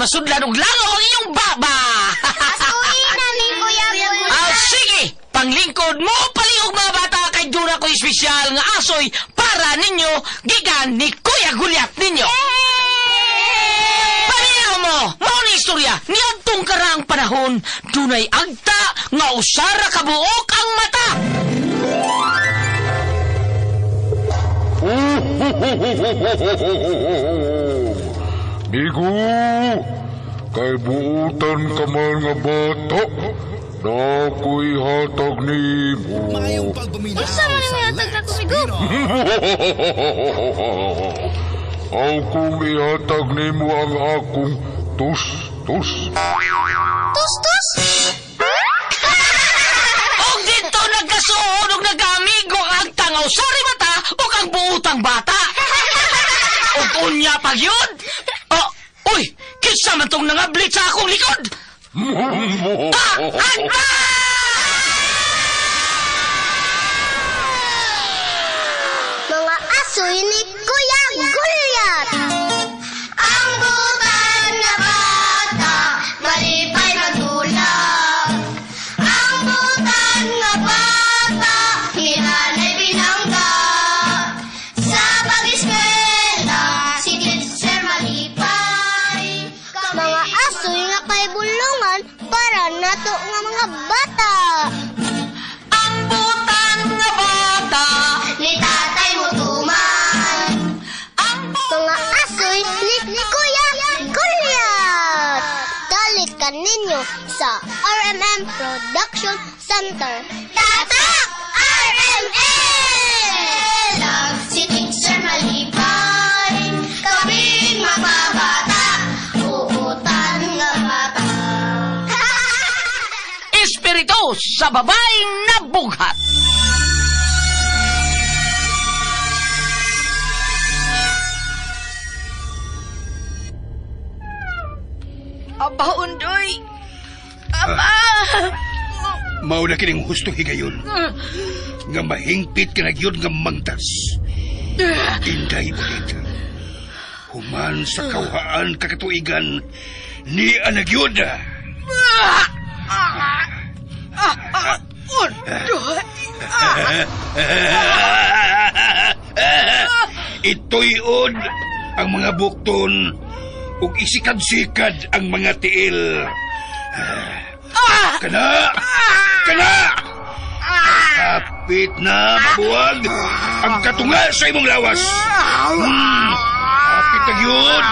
masudlan og langaw ang iyong baba. Asuhin namin, Kuya Gulyat. Sige, panglingkod mo paliog mga bata kay dura ko espesyal nga asoy para ninyo gigan ni Kuya Gulyat ninyo. Paminaw mo, mao ni istorya, niadtong karang panahon, dunay agta nga usara kabuok ang mata. Migo, kay buutan ka man nga bata, na ako'y hatag ni mo. Mayong pagbuminaw Isa man yung yatag na kumigo. Akong ihatag ni mo ang akong tus-tus. Tus-tus? Og dito nagkasuod og nagamigo ang tangaw sari mata o ang buutang bata. Og unya pa yun. Uy, kinsa man tong nangablit sa akong likod. Mga asoy ni Kuya Gulyat. Ang butan na bata, malipay magulang. Ang butan na bata, hinanay binangga. Sa pag-eskwela, si Teacher malipay. Mga asoy nga kay bulungan para nato nga mga bata. Ang butan nga bata. Ni tatay mo tuman. Mga asoy ni Kuya Gulyat. Dalikan ninyo sa RMM Production Center. Tatak! RMM! Lang si Teacher malipay. Kaming mga bata. Uutan nga bata. Espiritu sa babaeng nabughat. Aba, Undoy! Aba! Mao na kining hustong higayon. Nga mahingpit ka na yun nga mangtas. Inday ulit. Human sa kauhaan kakatuigan ni Anagyod. Undoy! Itoy-od ang mga bukton ug isikad-sikad ang mga tiil. Kana! Kana! Kapit na mabuwag ang katunga sa imong lawas. Kapit na yun.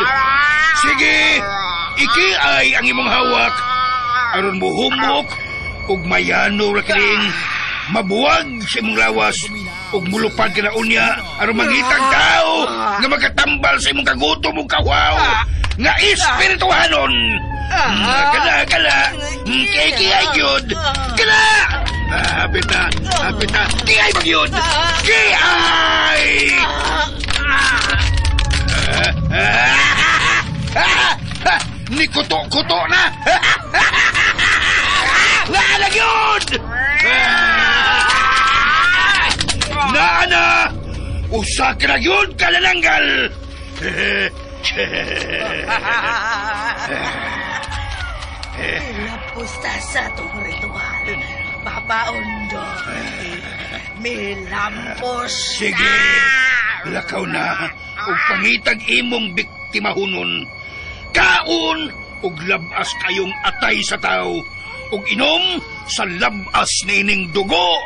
Sige, iki ay ang imong hawak. Aron mo humok ug mayano ra kining mabuwag sa imong lawas ug mulupad ka na unya aron mangitag tao nga magkatambal sa imong kagutom ug kawaw nga espirituhanon. Kala, kiyay gyud. Kala! Hapit na. Kiyay magyud. Kiyay! Ni kuto-kuto na. Naalag yun! Naana! Usa ka na yun, kalananggal! Lapusta sa itong ritual, Papa Undoy. May lampos Sige, lakaw na. Ug pangitag imong biktimahunon. Kaon ug labas kayong atay sa tao. Ug inom sa labas ni ining dugo.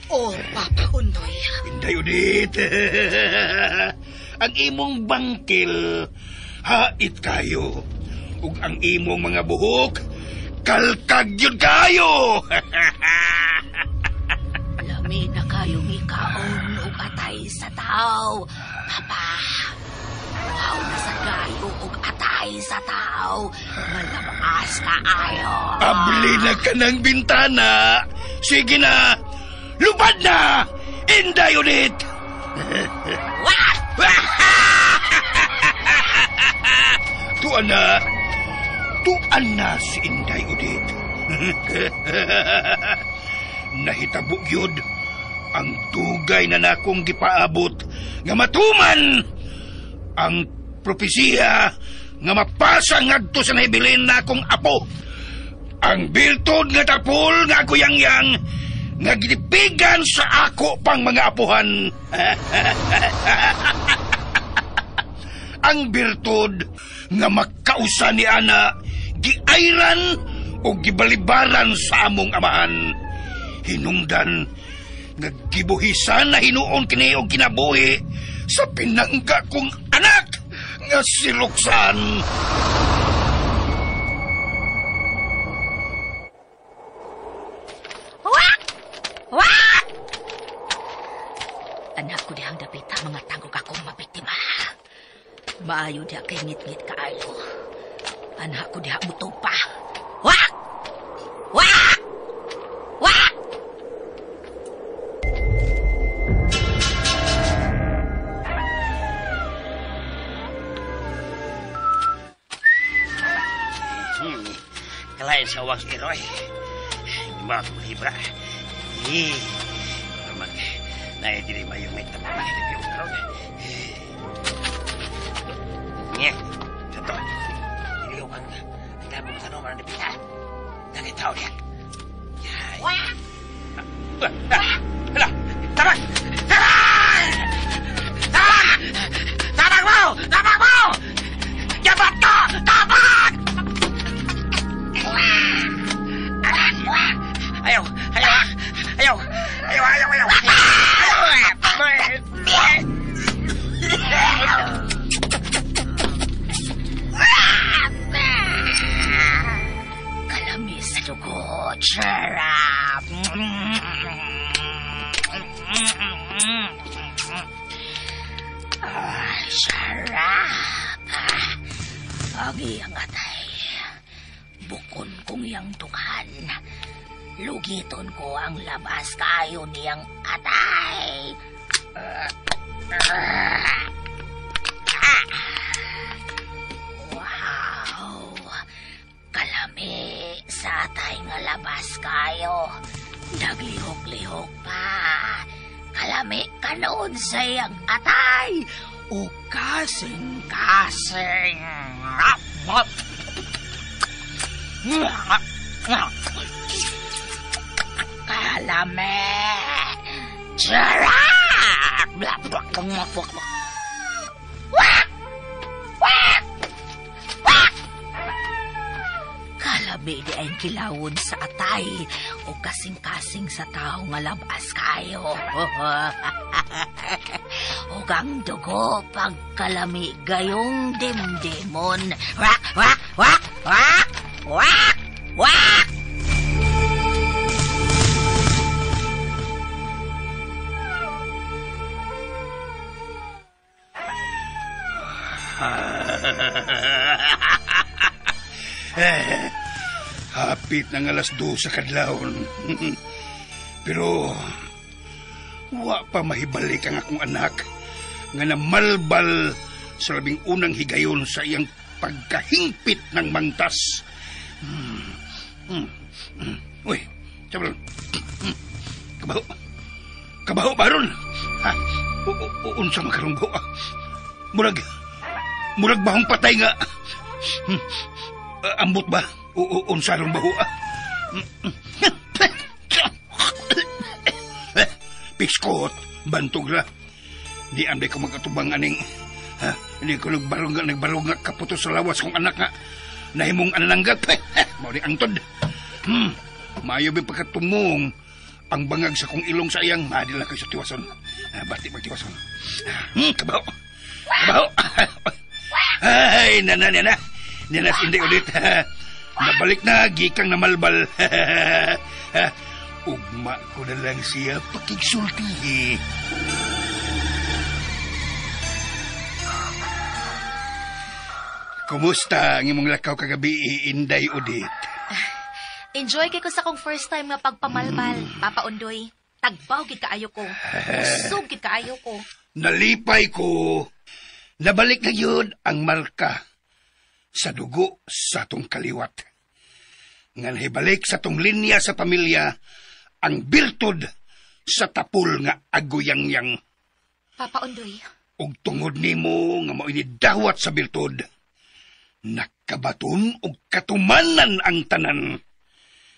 Oh, Papa Undoy. Hinday ulit. Ang imong bangkil, hait kayo. Ug ang imong mga buhok, kalkag yun kayo. Lami na kayong ikaon ug atay sa tao, Papa. Wow na sa gayo ug atay sa tao. Malamas ka ayo. Abli na ka ng bintana. Sige na, lupad na. Hinday ulit. Tuan na si Inday Udit. Nahitabo gyud ang tugay na nakong gipaabot nga matuman ang propesiya nga mapasa ngadto sa nahibilin na akong apo. Ang biltod nga tapol nga agoyangyang nga ginipigan sa ako pang mga apuhan. Ang birtud nga makausa ni ana giayran o gibalibaran sa among amahan. Hinungdan nga gibuhisan na hinuon kini og kinabuhi sa pinangga kong anak nga si Roxanne. Wak! Wak! Anak ko dihang dapit ang mga tanggog akong mabiktima. Maayo diha kay ngit-ngit kaayo. Anak ko diha mutog pa. Wak! Wak! Wak! Kalain sa wang Eroy. Mga kulibra. Naman, naedili mayong may tapangin yung karoon. Nye, sato. Iliw kang ang dami mo sa nomor na pita. Nakitaw niya. Wah! Hala! Tabang! Tabang! Tabang! Tabang mo! Tabang mo! Yabat ka! Tabang! Ayaw! Ayaw! Ayaw! Ayaw! Ayaw! Ayaw! Kalami sa dugo, sarap. Sarap. Agi ang atay. Bukon kong iyang tukan. Lugiton ko ang labas kayo niyang atay. Wow! Kalami sa atay nga labas kayo. Naglihok-lihok pa. Kalami kanon sa iyang atay. O kasing-kasing. Kalami. Charap! Wak! Wak! Wak! Kalami di ay kilawon sa atay o kasing-kasing sa tao nga labas kayo. Ugang dugo pagkalami gayong dimdimon. Wak! Wak! Wak! Wak! Wak! Wak! Hapit ng alas 2 sa kadlawon. Pero wa pa mahibalik ang akong anak nga namalbal sa labing unang higayon sa iyang pagkahingpit ng mantas. Uy, sabaron. Kabaho. Kabaho baron. Ha? Unsa makarong baho? Murag bahong patay nga. Ambot ba? Unsa rong baho? Piskot, bantog ra. Di amday ko magatubang aning. Hindi ko nagbarong nga kaputo sa lawas kong anak nga. Nahimong anananggat. Mao di angtod. Maayo ba pagkatumong ang bangag sa kong ilong sa iyang madila kay sa tiwason. Bati magtiwason. Kabaho. Kabaho. Ay, nana. Nana, hindi ulit. Nabalik na, gikang namalbal. Ugma ko na lang siya pakigsulti. Kumusta ang imong lakaw kagabi, Inday Udit? Enjoy kay ko sa kong first time nga pagpamalbal, Papa Undoy. Tagbaw gid kaayo ko. Usog gid kaayo ko. Nalipay ko. Nabalik na yun ang marka sa dugo sa tong kaliwat. Nga nahibalik sa tong linya sa pamilya ang birtud sa tapul nga agoyangyang. Papa Undoy. Og tungod nimo nga mao ini dawat sa birtud, Nakabaton o katumanan ang tanan.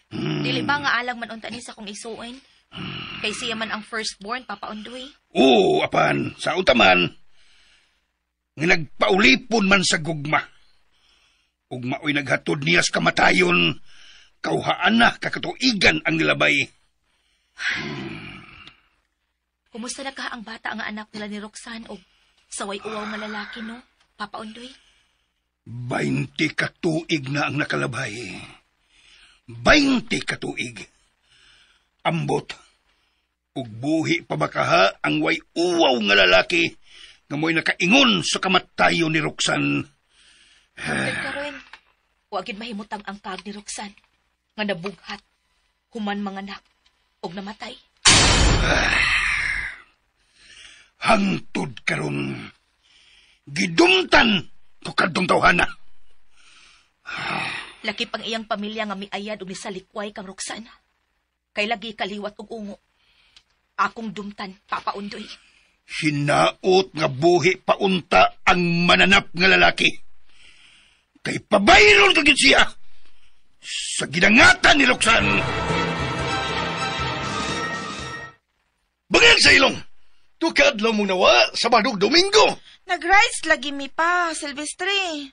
Dili ba nga alang man unta ni sa kong isuin? Kay siya man ang firstborn, Papa Undoy. Oo, apan, sa utaman, nga nagpaulipon man sa gugma. Ug maoy naghatod niya sa kamatayon, kauhaan na kakatuigan ang nilabay. Kumusta na ka ang bata nga anak nila ni Roxanne o saway uwaw nga lalaki, no, Papa Undoy? 20 katuig na ang nakalabay. 20 katuig. Ambot. Ug buhi pa bakaha ang way uwaw nga lalaki nga mo'y nakaingon sa kamatayon ni Roxanne. Karon, wagid mahimutang ang kag ni Roxanne nga nabughat, human manganak, og namatay. Hangtod karon. Gidumtan ko kadtong tawhana. Lakip ang iyang pamilya nga miayad og misalikway kang Roxanne. Kay lagi kaliwat og ungo. Akong dumtan, Papa Undoy. Hinaot nga buhi paunta ang mananap nga lalaki. Kay pabayron kagid siya sa ginangatan ni Roxanne. Bangag sa ilong! Tukad lang mong nawa sa Badog Domingo. Nag-rides lagi mi pa, Silvestre.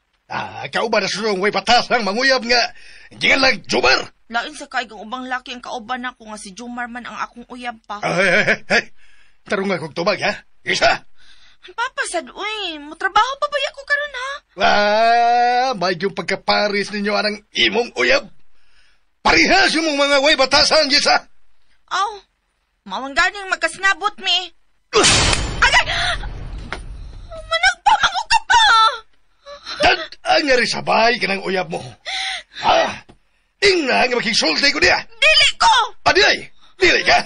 Ikaw ba na susong way patas ang manguyab nga gingan lang Jumar? Lain sa kay kung ubang laki ang kauban ako nga si Jumar man ang akong uyab pa. Ay. Tarong nga kong tubag, ha? Isa! Papasad, uy. Mutrabaho pa ba ako karon ha? May yung pagkaparis ninyo anang imong uyab. Parihas yung mga way batasan, Gisa. Aw, mawang ganing magkasnabot mi. Agay! Managpamango ka pa! Dad, ang nga rin sabay ka ng uyab mo. Ingna nga makiksulti ko niya. Dili ko! Dili ka?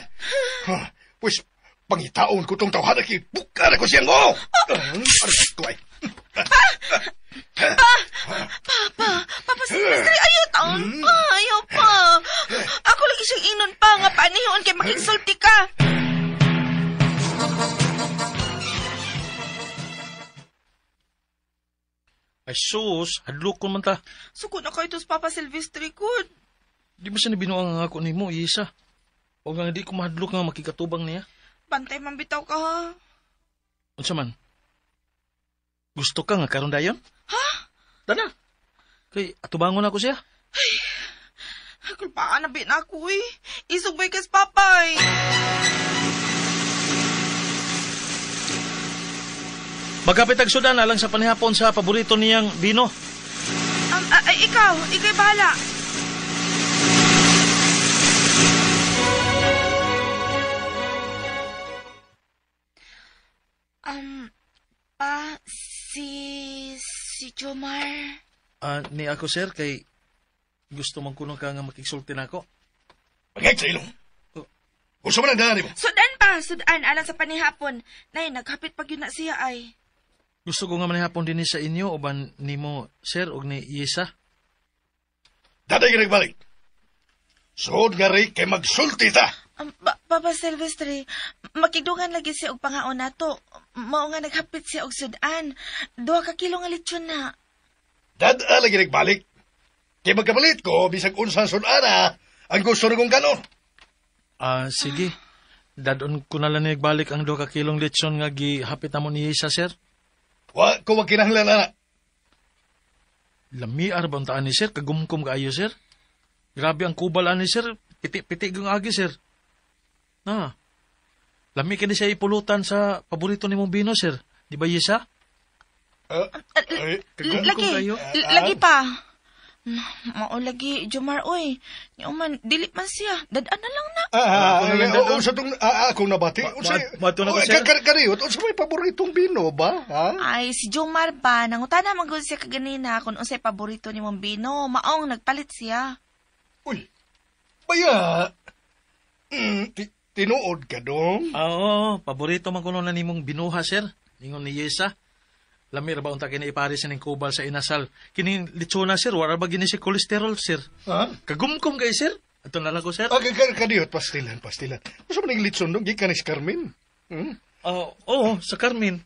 Pues, pangitaon ko tong tawhan na kibukara ko siyang o. Tuway. Papa Silvestre, ayaw taon pa, ayaw pa. Ako lagi siyang inon pa nga panihon kay makiksulti ka. Ay sus, hadlok ko man ta. Sukod na kayo tos Papa Silvestre, good. Di ba siya nabinuang nga ako ni mo, Isa? O nga di ko mahadlok nga makikatubang niya. Bantay man bitaw ka ha. Unsa man? Gusto ka nga karon dayon? Ha? Dana. Kay atubangon ako siya. Kulpaan na bin ako eh. Isugbay kas papay. Magkapit ag sudan alang sa panihapon sa paborito niyang bino. Ikay bahala. Si Jomar. Ni ako sir kay gusto man kuno ka nga makigsulti nako. Bangag sa ilong. Gusto mo lang daan mo? Sudan, alang sa panihapon. Nay, naghapit pag yun na siya ay. Gusto ko nga manihapon din sa inyo o ba nimo sir og ni Isa? Daday ka nagbalik. Suod nga rin kay magsulti ta. Papa Silvestre, makigdungan lagi siya og pangaon nato. Mao nga naghapit siya og sudan. 2 ka kilo nga lechon na. Dada lagi nagbalik. Kay magkabalit ko, bisag unsa sunana, ang gusto na kong ganon. Sige. Dadon ko na lang nagbalik ang 2 ka kilong lechon nga gihapit namo ni Isa sir. Wag kinahanglan na. Lami arbang taan ni sir, kagumkum kaayo sir. Grabe ang kubal ani sir, piti-piti yung agi sir. Lami ka ni siya ipulutan sa paborito ni mong bino sir. Di ba Isa? Lagi pa. Mao lagi, Jomar, oy. Uman, dili man siya. Dadaan na lang na. Unsa tong akong nabati? Mato na ko sir. Kariyot, unsa may paboritong bino ba? Ay, si Jomar ba? Nangutana man gud siya kaganina kung unsay paborito ni mong bino. Maong nagpalit siya. Uy, baya. Tinuod ka dong? Oo, paborito man kuno na nimong binuha sir. Ningon ni Isa. Lamir ba unta kini ipari sa ning kubal sa inasal. Kining lechona sir, wala ba gini si kolesterol sir? Kagumkum kay sir. Ato na lang ko sir. Kadiyot, pastilan. Gusto mo ning litson dong, gikan ni Carmen. Oo, sa Carmen.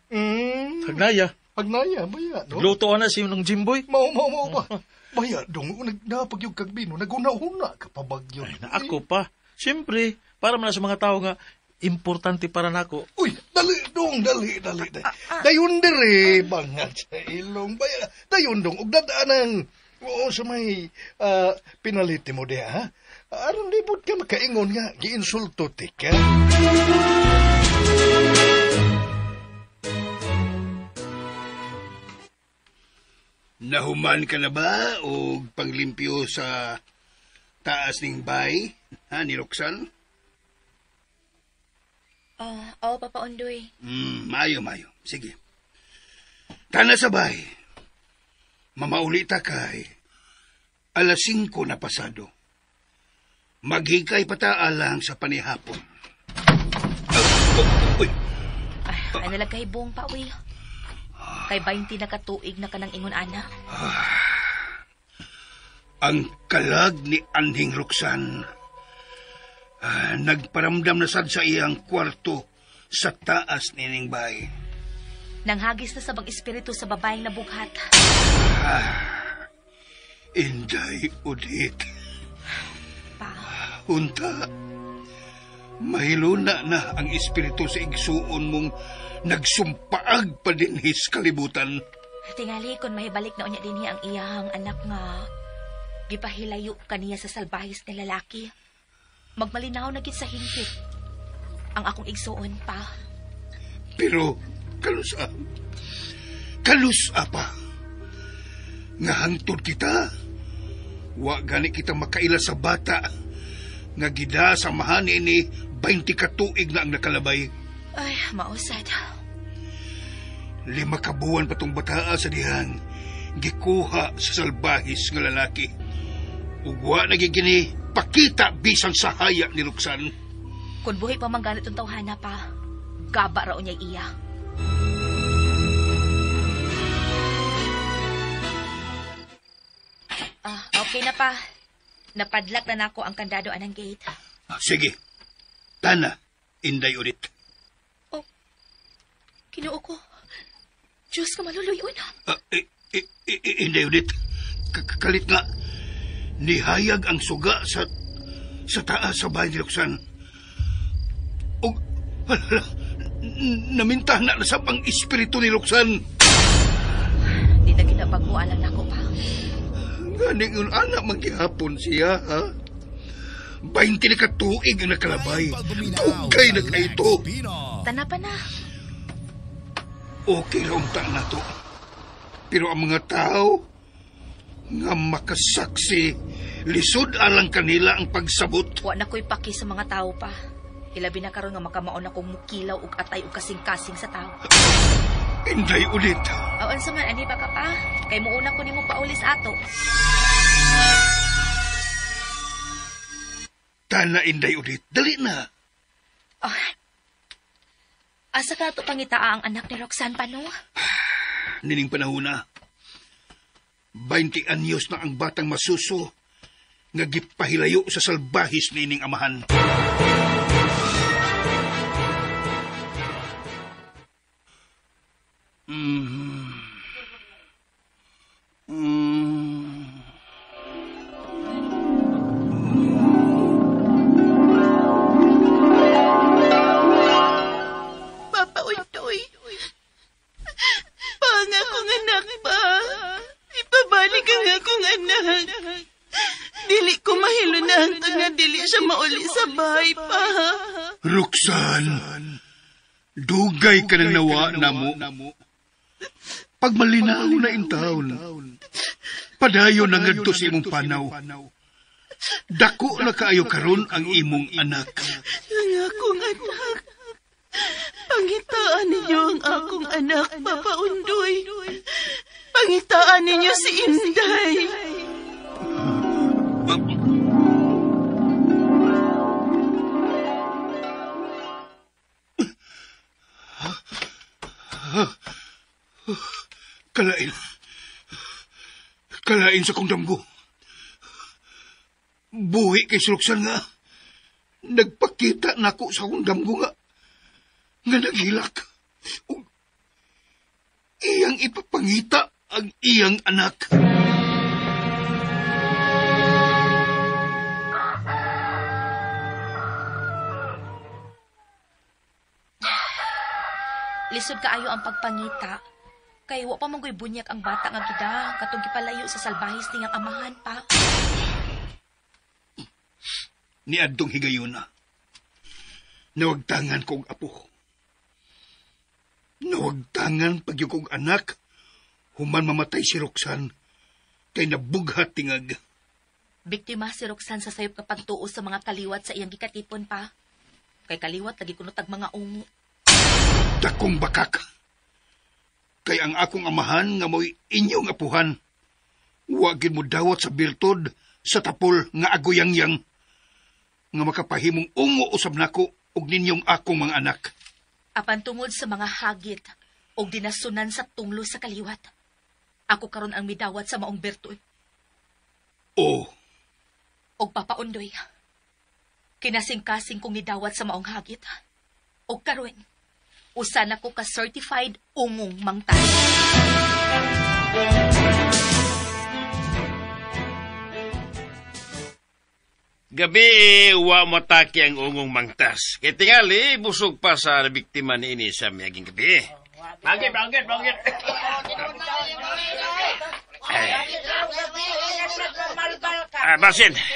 Hagnaya. Hagnaya, baya, no? Luto na si ng Jimboy. Mau ba? Baya, dong, nagdapag yung kagbino, naguna-una ka pa bagyo. Ay, na ako pa. Siyempre, para man sa mga tao nga, importante para nako. Uy, dali. Dayon dire, bangat sa ilong. Baya, dayon dong, ug dadaanan. Oo, sa may pinaliti mo diya, ha? Aron libot ka makaingon nga, giinsulto ti ka. Nahuman ka na ba o panglimpyo sa taas ning bay, ha, ni Roxanne? Oo, Papa Ondoy. Mayo. Sige. Tana sa bay. Mamaulita kay alas 5 na pasado. Maghikay pataalang sa panihapon. Uy. Ay nalagay buong pa, uy. Kay 20 na katuig na kanang ingon, ana. Ang kalag ni Anhing Roxanne. Nagparamdam na sad sa iyang kwarto sa taas nining bay. Nanghagis na sa bang espiritu sa babaeng nabughat. Inday, Udit. Pa. Unta, mahiluna na ang espiritu sa igsuon mong nagsumpaag pa dinhis kalibutan. Tingali kon mahibalik na unya dinhi ang iyahang anak nga gipahilayo kaniya sa salbahis nga lalaki. Magmalinaw na gid sa hingpit ang akong igsuon pa. Pero kalusa pa. Nga hangtod kita, wa gani kita makaila sa bata nga gida samahan ini 20 katuig na ang nakalabay. Ay, mausad. 5 kabuan pa tong bataa sa dihang gikuha sa salbahis nga lalaki. Ugwa nagigini pakita bisan sa haya ni Roxanne. Kung buhay pa man ganit ang tawhana pa, gaba raw niya iya. Okay na pa. Napadlak na nako ang kandado anang gate. Sige. Tana, Inday Udit. Kinuo ko. Diyos ka maluluyon. Inday Udit. Kalit nga. Nihayag ang suga sa taas sa bahay ni Roxanne. O, naminta na sa pang espiritu ni Roxanne. Di na kinapagmualan ako pa. Ganing yung anak maghihapon siya, ha? 20 na katuig ang nakalabay. Tugay na kaito. Tana pa na. Okay lang na to. Pero ang mga tao nga makasaksi, lisod alang kanila ang pagsabot. Wa na ko'y paki sa mga tao pa. Ilabi na karon nga makamaon akong mukilaw ug atay ug kasing-kasing sa tao. Inday ulit. Awan sa man, ani ba ka pa? Kay muuna ko nimo paulis ato. Tana, Inday ulit. Dali na. Asa ka ito pangitaa ang anak ni Roxanne pa, no? Nining panahon na. 20 anyos na ang batang masuso nga gipahilayo sa salbahis nining amahan. Papa Utoy, pangakong anak pa. Ipabalik ang akong anak. Dili ko mahilo na hangtod nga dili siya mauli sa bahay pa. Roxanne, dugay ka ng nawa na mo. Pagmalinaw na intawon, padayon na ngadto sa imong panaw. Dako na kaayo karon ang imong anak. Ang akong anak. Pangitaan ninyo ang akong anak, Papa Undoy. Pangitaan ninyo si Inday. Kalain sa kong damgo. Buhi kay si Roxanne nga. Nagpakita na ako sa kong damgo nga. nga naghilak. Ug iyang ipapangita ang iyang anak. Lisod kaayo ang pagpangita. Kay wa pa manggoy bunyak ang bata nga gida katong gipalayo sa salbahis niyang amahan pa. Ni adtong higayon na. Nawagtangan kong apo. Nawagtangan pagyug kong anak. Human mamatay si Roxanne. Kay nabughat tingag. Biktima si Roxanne sa sayop nga pagtuo sa mga kaliwat sa iyang gikatipon pa. Kay kaliwat lagi kuno tag mga ungo. Dakong bakak. Kay ang akong amahan nga mo'y inyong apuhan. Wagin mo dawat sa biltod sa tapol nga agoyangyang. Nga makapahimong ungo usab nako og ninyong akong mga anak. Apan tungod sa mga hagit og dinasunan sa tunglo sa kaliwat. Ako karon ang midawat sa maong bertod. Oh, Og papaundoy. Kinasing-kasing kong nidawat sa maong hagit. Og karon, usa na ko ka-certified ungong mangtay. Gabi, wa mataki ang ungong mangtas. Kaya tingali, busog pa sa biktima ni ini sa miyaging gabi. Bangkit!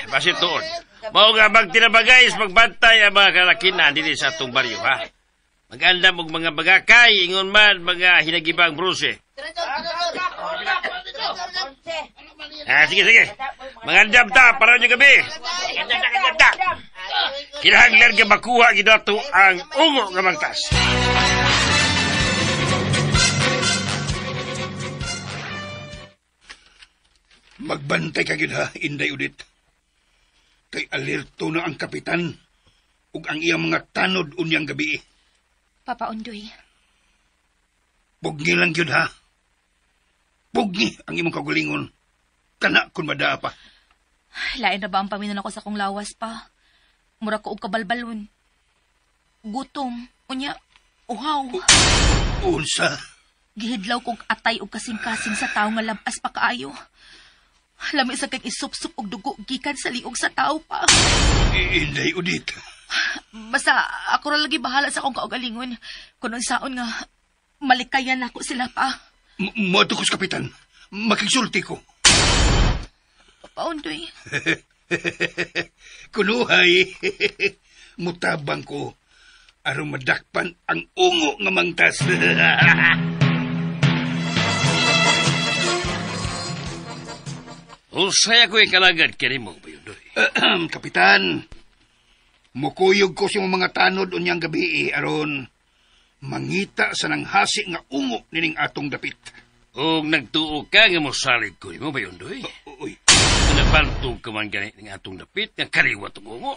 Basin tuon. Mao nga magtinabagay magbantay ang mga kalakinan dili sa atong baryo, ha? Magandam og mga bagakay, ingon man mga hinagibang bruse. Sige. Magandam ta, para nyo gabi. Kinahanglan nga makuha gidato ang ungo nga mangtas. magbantay ka gid ha, Inday Udit. Kay alerto na ang kapitan ug ang iyang mga tanod unyang gabi. Papa Undoy. Pugni lang yun ha. Pugni ang imong kagulingon. Kana kun madaa pa. Lain na ba ang paminan ako sa kong lawas pa? Mura ko og kabalbalon. Gutom. Unya, uhaw. Unsa? Gihidlaw kong atay og kasing-kasing sa tao nga labas pa kaayo. Lami sa kag isup-sup og dugo gikan sa liog sa tao pa. Inday Udit. Basta ako ra lagi bahala sa akong kaugalingon. Kung saon nga malikayan ako sila pa. Matukos kapitan. Makigsulti ko. Papa Undoy. Kunuhay. Mutabang ko. Aron madakpan ang ungo nga mangtas. Usay ako ikalagad kini mo, Bayundoy. Kapitan, mukuyog ko sa mga tanod unyang gabi aron mangita sa nanghasi nga ungo nining atong dapit. O nagtuo ka nga mosalig ko mo, Bayundoy. Uy. Nabantog ka man ganit ng atong dapit nga kaliwat ang ungo.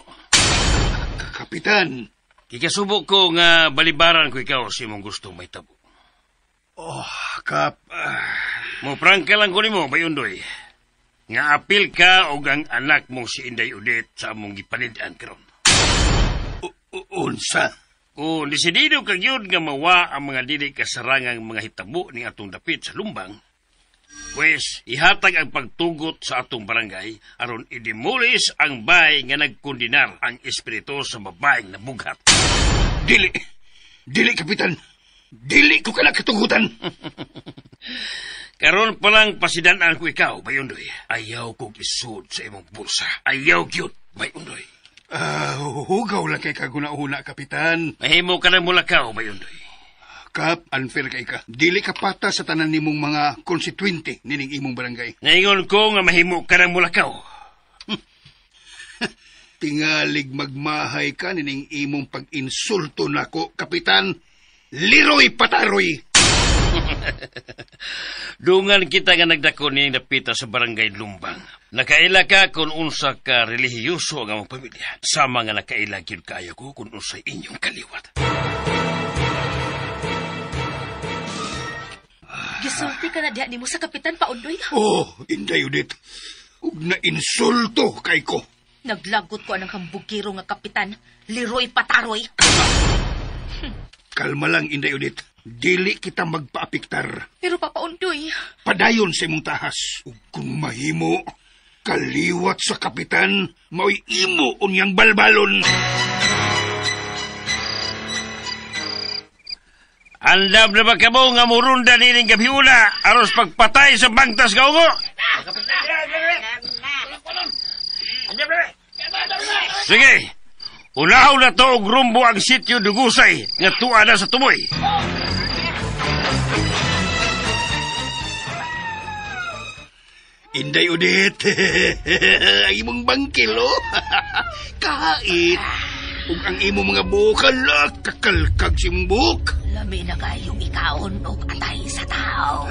Kapitan. Kikasubok ko nga balibaran ko ikaw sa imong gustong may tabo. Oh, Kap. Moprangka lang ko ni mo, Bayundoy. Nga apil ka o ang anak mong si Inday Udit sa among gipanidaan karon. Unsa? Kung desidido kag yun nga mawa ang mga dili kasarangang mga hitabo ni atong dapit sa lumbang, pues ihatag ang pagtugot sa atong barangay aron idemolis ang bahay nga nagkondinar ang espiritu sa babaeng nabughat. Dili, Kapitan. Dili ko ka nakatugutan. Karon pa lang pasidanan ko ikaw, Bayundoy. Ayaw kong isud sa imong bulsa. Ayaw gyud, Bayundoy. Hugaw lang kay kaguna-una, Kapitan. Mahimo ka na mulakaw, Bayundoy. Kap, unfair kay ka. Dili ka pata sa tanan nimong mga konstituente nining imong barangay. Naingon ko nga mahimo ka na mulakaw. Tingalig magmahay ka nining imong pag-insulto nako, Kapitan. Liroy pataroy! Dungan kita nga nagdako ni napita sa barangay Lumbang. Nakaila ka kung unsa ka relihiyoso ang among pamilya. Sama nga nakaila gyud kaayo ko kung unsa inyong kaliwat. Gisulti ka na diha nimo sa Kapitan Pa Undoy. Oh, Inday Udit. Ug na-insulto kay ko. Naglagot ko anang hambugiro nga Kapitan. Liroy Pataroy. Kalma lang, Inday Udit. Dili kita magpaapiktar. Pero Papa Undoy, Padayon sa imong tahas. Ug kung mahimo, kaliwat sa kapitan, mao'y imo unyang balbalon. Andam na ba ka mo nga murunda nining gabiuna aros pagpatay sa bangtas kaungo? Sige, unahaw na to og rumbo ang sityo Dugusay nga tuwa na sa tumoy. Inday Udit, ang imong bangkil, oh. Kahit, ug ang imong mga bukal, kakalkag si imong buhok. Lami na kayong ikaon og atay sa tao.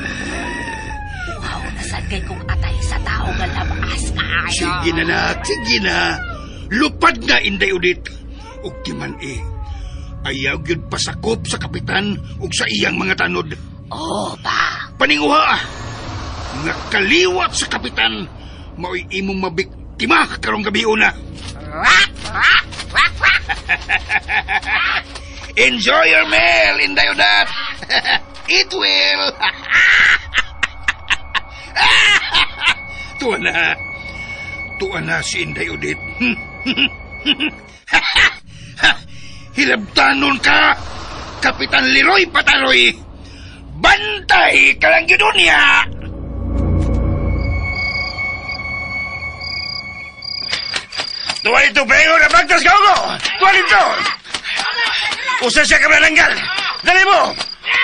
Uhaw na sad kay kung atay sa tao nga labas kaayo. Sige na nak, sige na. Lupad na, Inday Udit. Ug timan ayaw gyud pasakop sa kapitan ug sa iyang mga tanod. Oo ba? Paninguha, nga kaliwat sa kapitan, mao'y imong mabiktima karong gabi una. Enjoy your meal, Inday Udit. It will. Tuwa na si Inday Udit. Hilabtanon ka, Kapitan Leroy Pataroy. Bantay ka lang yun niya. Tuwa ito, Pego, na bangtas kaungo! Tuwa ito! Usa siya kamalanggal! Dali mo!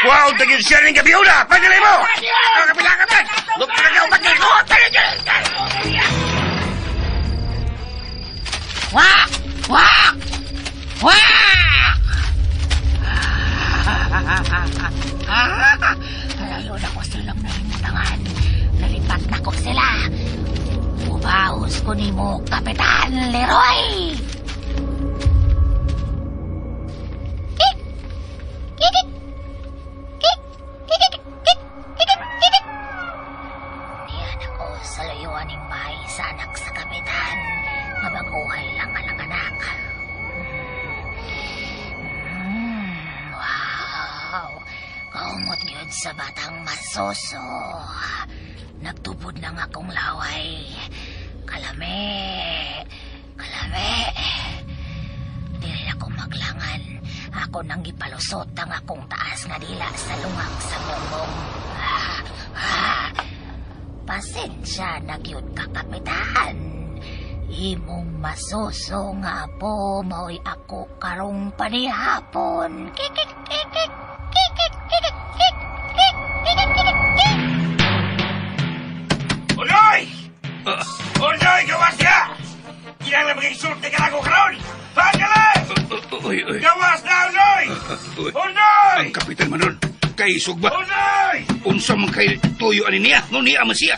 Wow, tagin siya ng gabiuna! Pagdali mo! Kapilangan! Lupagagaw, pagdali! Wak! Wak! Wak! Lalo na ko silang nalimutangan. Nalipat na ko sila. Ubaos ko ni mo, Kapitan Leroy! Niyan ako sa layuan ng bahay sa anak sa Kapitan. Mabaguhay lang ang anak. Wow! Kaumot yun sa batang masoso. Nagtubod ng akong laway. Kalame. Dili ako maglangan. Ako nang gipalusot ang akong taas nga dila sa lungag sa bongbong. Pasensya na gyud ka, Kapitan. Imong masuso nga po mo'y ako karong panihapon. Unoy! Unoy, gawas ka! Ilang na mag-isulot na kalago karon! Pagkalan! Gawas na, Unoy! Unoy! Ang Kapitan Manon, kaisog ba? Unoy! Unsa man kay tuyo ani niya, niya man siya.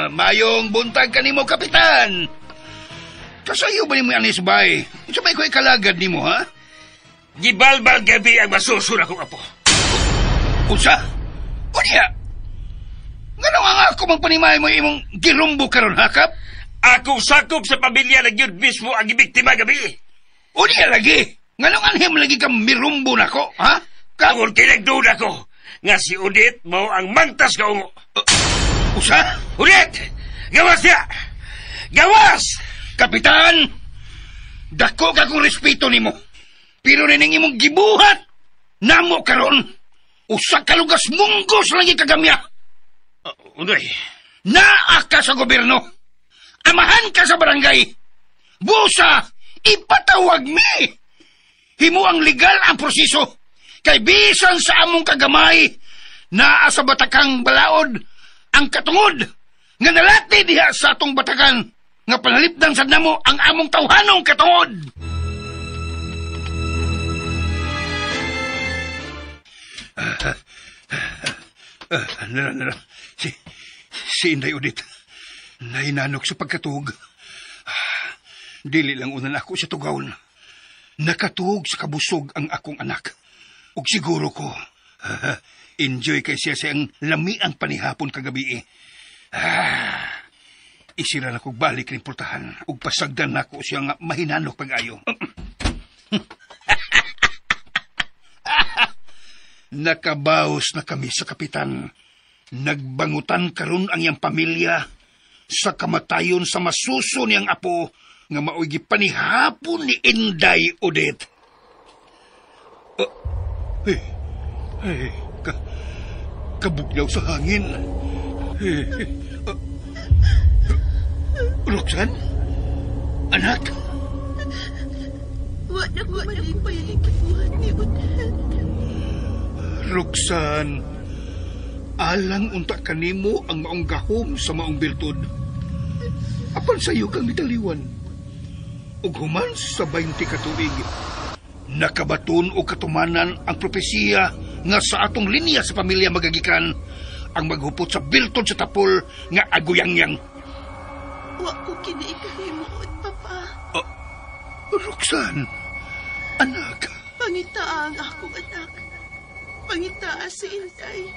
Mayong buntag kanimo, Kapitan. Kasayo ba nimo ani subay? Unsa may ko'y kalagad nimo, ha? Gibalbal gabi ang masusura kong apo. Unsa? Unya? Ngano nga ako magpanimay mo imong girumbo karon, hakap? Akong sakop sa pamilya na yun mismo ang ibiktima gabi. Unya lagi? Ngano nga lagi ka mirumbo nako, ha? Kung kinagduda ko nga si Udit mo ang mantas kaungo. Usa? Udit! Gawas niya! Gawas! Kapitan! Dako ka kong respeto nimo. Pero nining imong gibuhat, namo karon. Usa ka lugas munggos lagi kagamya. Unoy. Naa ka sa gobyerno. Amahan ka sa barangay. Busa, ipatawag mi. Himo ang legal ang proseso. Kay bisan sa among kagamay, naa sa batakang balaod ang katungod nga nalati diha sa atong batakan nga panalipdan sad namo ang among tawhanong katungod. Nara. Si Inday Udit, nahinanok sa pagkatug. Dili lang unan ako sa tugawon. Nakatug sa kabusog ang akong anak. Ug siguro ko, enjoy kay siya siyang lami ang panihapon kagabi. Isira na kong balik rin pultahan ug pasagdan na ko siya nga mahinanok pag-ayo. Nakabaos na kami sa kapitan. Nagbangutan karon ang iyang pamilya sa kamatayon sa masuso niyang apo nga maoy panihapon ni Inday Odette. Kabugyaw sa hangin. Roxanne? Anak? Wala ko malipay ang ikibuhan ni Odette. Roxanne, alang unta kanimo ang maong gahom sa maong biltod. Apan sayo kang mitaliwan. Ug human sa 20 ka tuig, nakabaton o katumanan ang propesiya nga sa atong linya sa pamilya magagikan ang maghupot sa biltod sa tapol nga aguyangyang. Wa ko kinaikahimuot, Papa. Roxanne, anak. Pangitaa ang akong anak. Pangitaa si Inday.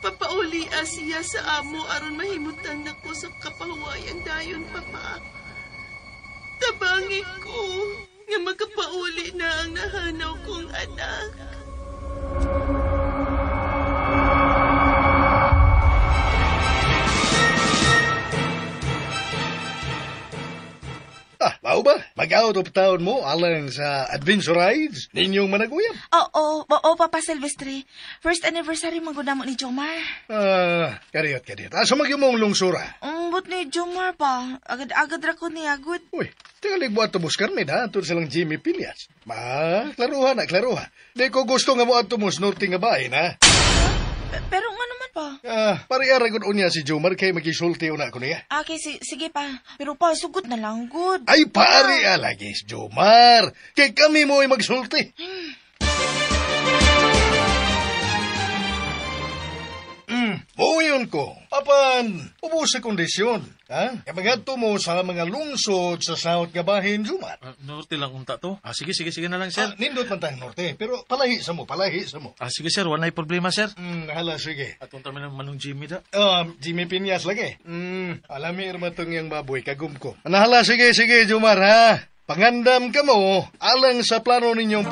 Papaulia siya sa amo aron mahimutan nako sa kapahawayang dayon, Papa. Tabangi ko nga magkapauli na ang nahanaw kong anak. Mao ba? Mag-out of town mo alang sa adventure rides ninyong managuyab? Oo, Papa Silvestre. First anniversary maguna mo ni Jomar. Kariyot. Asa magyong mong lungsura? But ni Jomar pa. Agad-agad ra ko niya, good. Uy, tingalig mo ato bus Carmen ha? Ito silang Jimmy Piñas. Klaruha. Di ko gusto nga mo ato mo snorting nga bahay na. Pero nga naman pa. Pari-ara gud unya si Jomar kay magisulti una ko niya. Okay, sige pa. Pero pa, sugot na lang, good. Ay, pari lagi si Jomar. Kay kami mo ay magsulti. Buyon ko. Apan, ubos sa kondisyon. Ha? Kabagadto mo sa mga lungsod sa South Gabahin, Jomar. Norte lang unta to. Sige na lang, sir. Nindot man tayong norte, pero palahi sa mo. Sige, sir. Wala problema, sir. Hala, sige. At unta man manong Jimmy da. Jimmy Piñas lagi. Alami irmatong yung baboy, kagum ko. Hala, sige, Jomar, ha? Pangandam ka mo, alang sa plano ninyong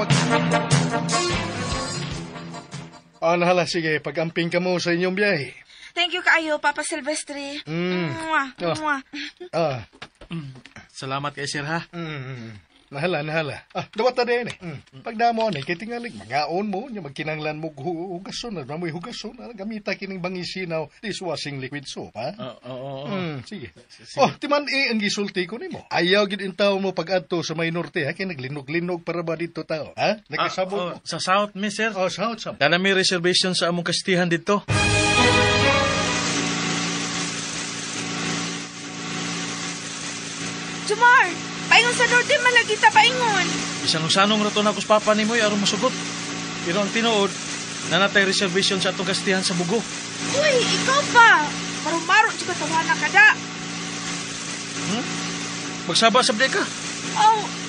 Hala, sige, pag-amping ka mo sa inyong biyahe. Thank you kaayo, Papa Silvestre. Mwah. Salamat kay sir, ha? Nahala. Dawat na din eh. Pagdamo ni kay tingalig, mangaon mo, niya magkinanglan mo hugason, na mo'y hugason, gamita kining bangisinaw, dishwashing liquid soap, ha? Oo. Sige. Timan ang gisulti ko nimo. Ayaw gid intaw mo pag-adto sa may norte, ha? Kay naglinog-linog para ba dito tao, ha? Nagkasabot mo. Sa South, mi, sir. South. Dala may reservation sa among kastihan dito. Jomar! Paingon sa norte, malagita paingon. Bisan usanong rato na kus papa ni mo, aron masugot. Pero ang tinuod, nanatay reservation sa atong kastihan sa Bugo. Uy, ikaw pa! Marumaro, tsaka tawana ka da. Magsaba sa ka.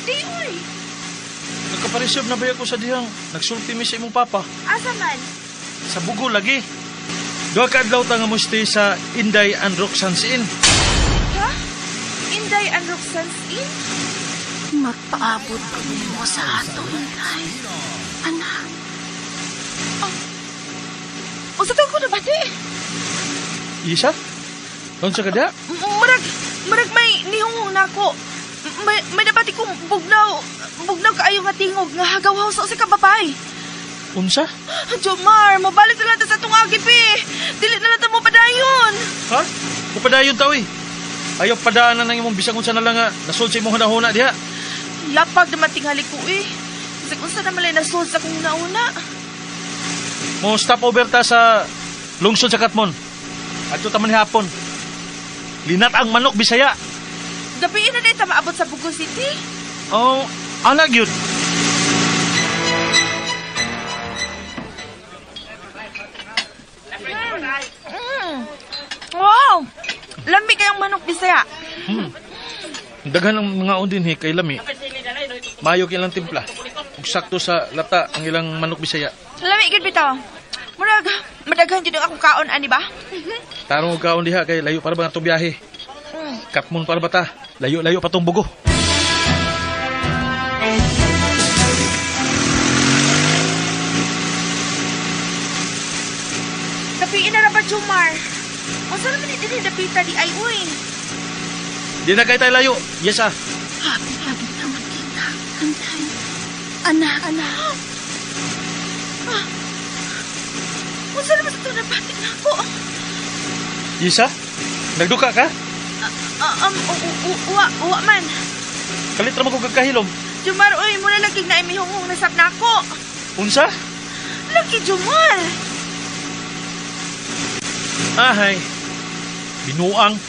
Di uy. Nagkapareserve na ba ako sa dihang nagsulti mi sa imong papa? Asa man? Sa Bugo lagi. Duha ka adlaw ta nga mo stay sa Inday and Roxanne's Inn. Ha? Inday and Roxanne's Inn? Magpaabot ko mo sa ato, Inday. Anak. O sa ko na ba, di? Isa? Doon sa kada? Marag may nihong na ko. May nabati kong bugnaw kaayo nga tingog nga hagaw sa si kababay. Unsa? Jomar, mabalik na lang sa itong agipi. Dili na lang mo padayon. Ha? Upadayon tao eh. Ayaw padaanan ng imong bisang unsa na lang nga nasod sa imong hunahuna diha. Lapag naman tingali ko eh. Kasi kung saan naman nasod sa kong nauna. Mo stop over ta sa lungsod sa Katmon. Adto ta man hapon. Linat ang manok Bisaya. Gabiin na dito maabot sa Bugo City. Anak yun. Wow! Lami kayong manok Bisaya. Daghan ang mga undin kay lami. Mayo kilang timpla. Ug sakto sa lata ang ilang manok Bisaya. Lami gid bitaw. Murag madaghan jud akong kaon ani ba? Tarong og kaon diha kay layo para ba nga biyahe. Katmon para bata. Layo-layo pa tong bugo. Kapiin na ba, Jomar? O saan naman hindi napita di ay, uy? Di na kayo tayo layo. Yes, ah. Happy naman kita. Antay. Anak. O saan naman ito napatik na ako? Yes, ah. Nagduka ka? Uwa man. Kalit naman ko kagkahilom. Jomar, uy, muna laging na imihong nasab na ako. Unsa? Lagi, Jomar. Ahay. Binuang.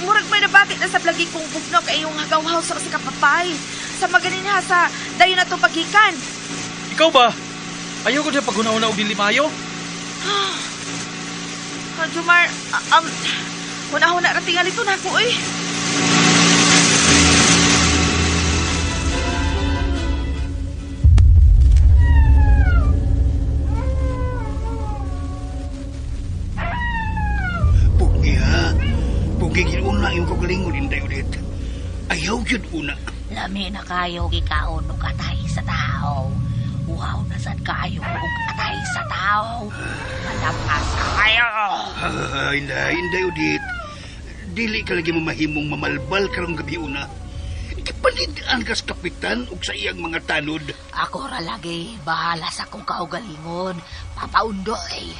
Murag may nabatik na sa lagi kong bugno kay yung hagaw-haw sa kapapay. Sa maganin ha sa dayo na itong paghikan. Ikaw ba? Ayaw ko na pag-una-una og dili maayo. Jomar, huna-huna ratingal ito na ako, eh. Pugigil una yung kagalingon, Inday ulit. Ayaw yun una. Lami na kayo gikaon og atay sa tao. Wow, nasad kayo og atay sa tao. Malapas kayo. Inday ulit. Dili ka lagi mamahimong mamalbal karong gabi una. Ikipanidaan kas kapitan og sa iyang mga tanod. Ako ra lagi bahala sa kong kaugalingon. Papaundoy.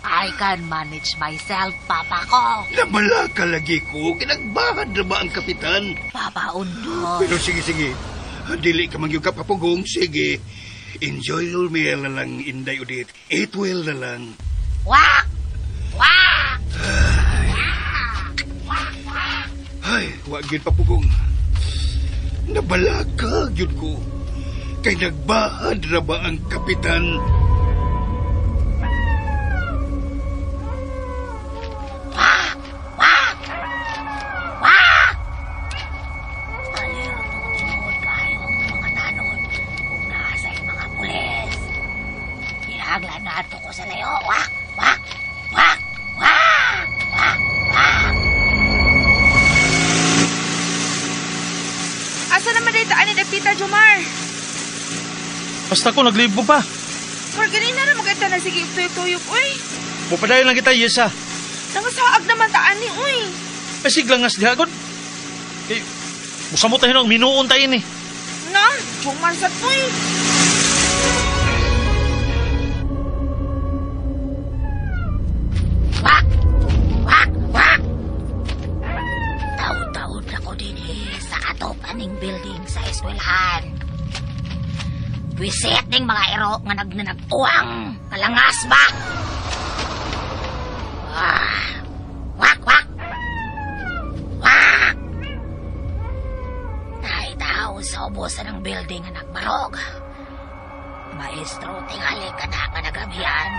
I can manage myself, Papa ko. Nabala ka lagi ko. Kinagbahad na ba ang kapitan? Papa Undoy. Pero sige. Dili ka mangyog kapapugong. Sige. Enjoy your meal na lang, Inday Udit. Eat well na lang. Wak! Wak! Ay, wag yun papugong. Nabala ka, yun ko. Kay nagbahad na ba ang kapitan? Haglan na ato ko sa layo. Wak! Wak! Wak! Wak! Wak! Wak! Asa naman dito ani nagpita, Jomar? Basta ko naglibo pa. Or ganina na maganda na sige tuyok-tuyok, uy. Pupadayon lang kita, yes, ah. Nangasaag naman taan ni, uy. Ay, siglang nga siya, God. Eh, musamot tayo ng minuon tayo ni. Na, Jomar sa uy. Wak! Wak! Wak! Taon-taon ako din sa ato paning building sa eskwelahan. Wisit ning mga ero nga nagnanagtuwang kalangas ba? Wak! Wak! Wak! Naitaw sa ubusan ng building nga nagbarog. Maestro, tingali ka na nga nagabihan.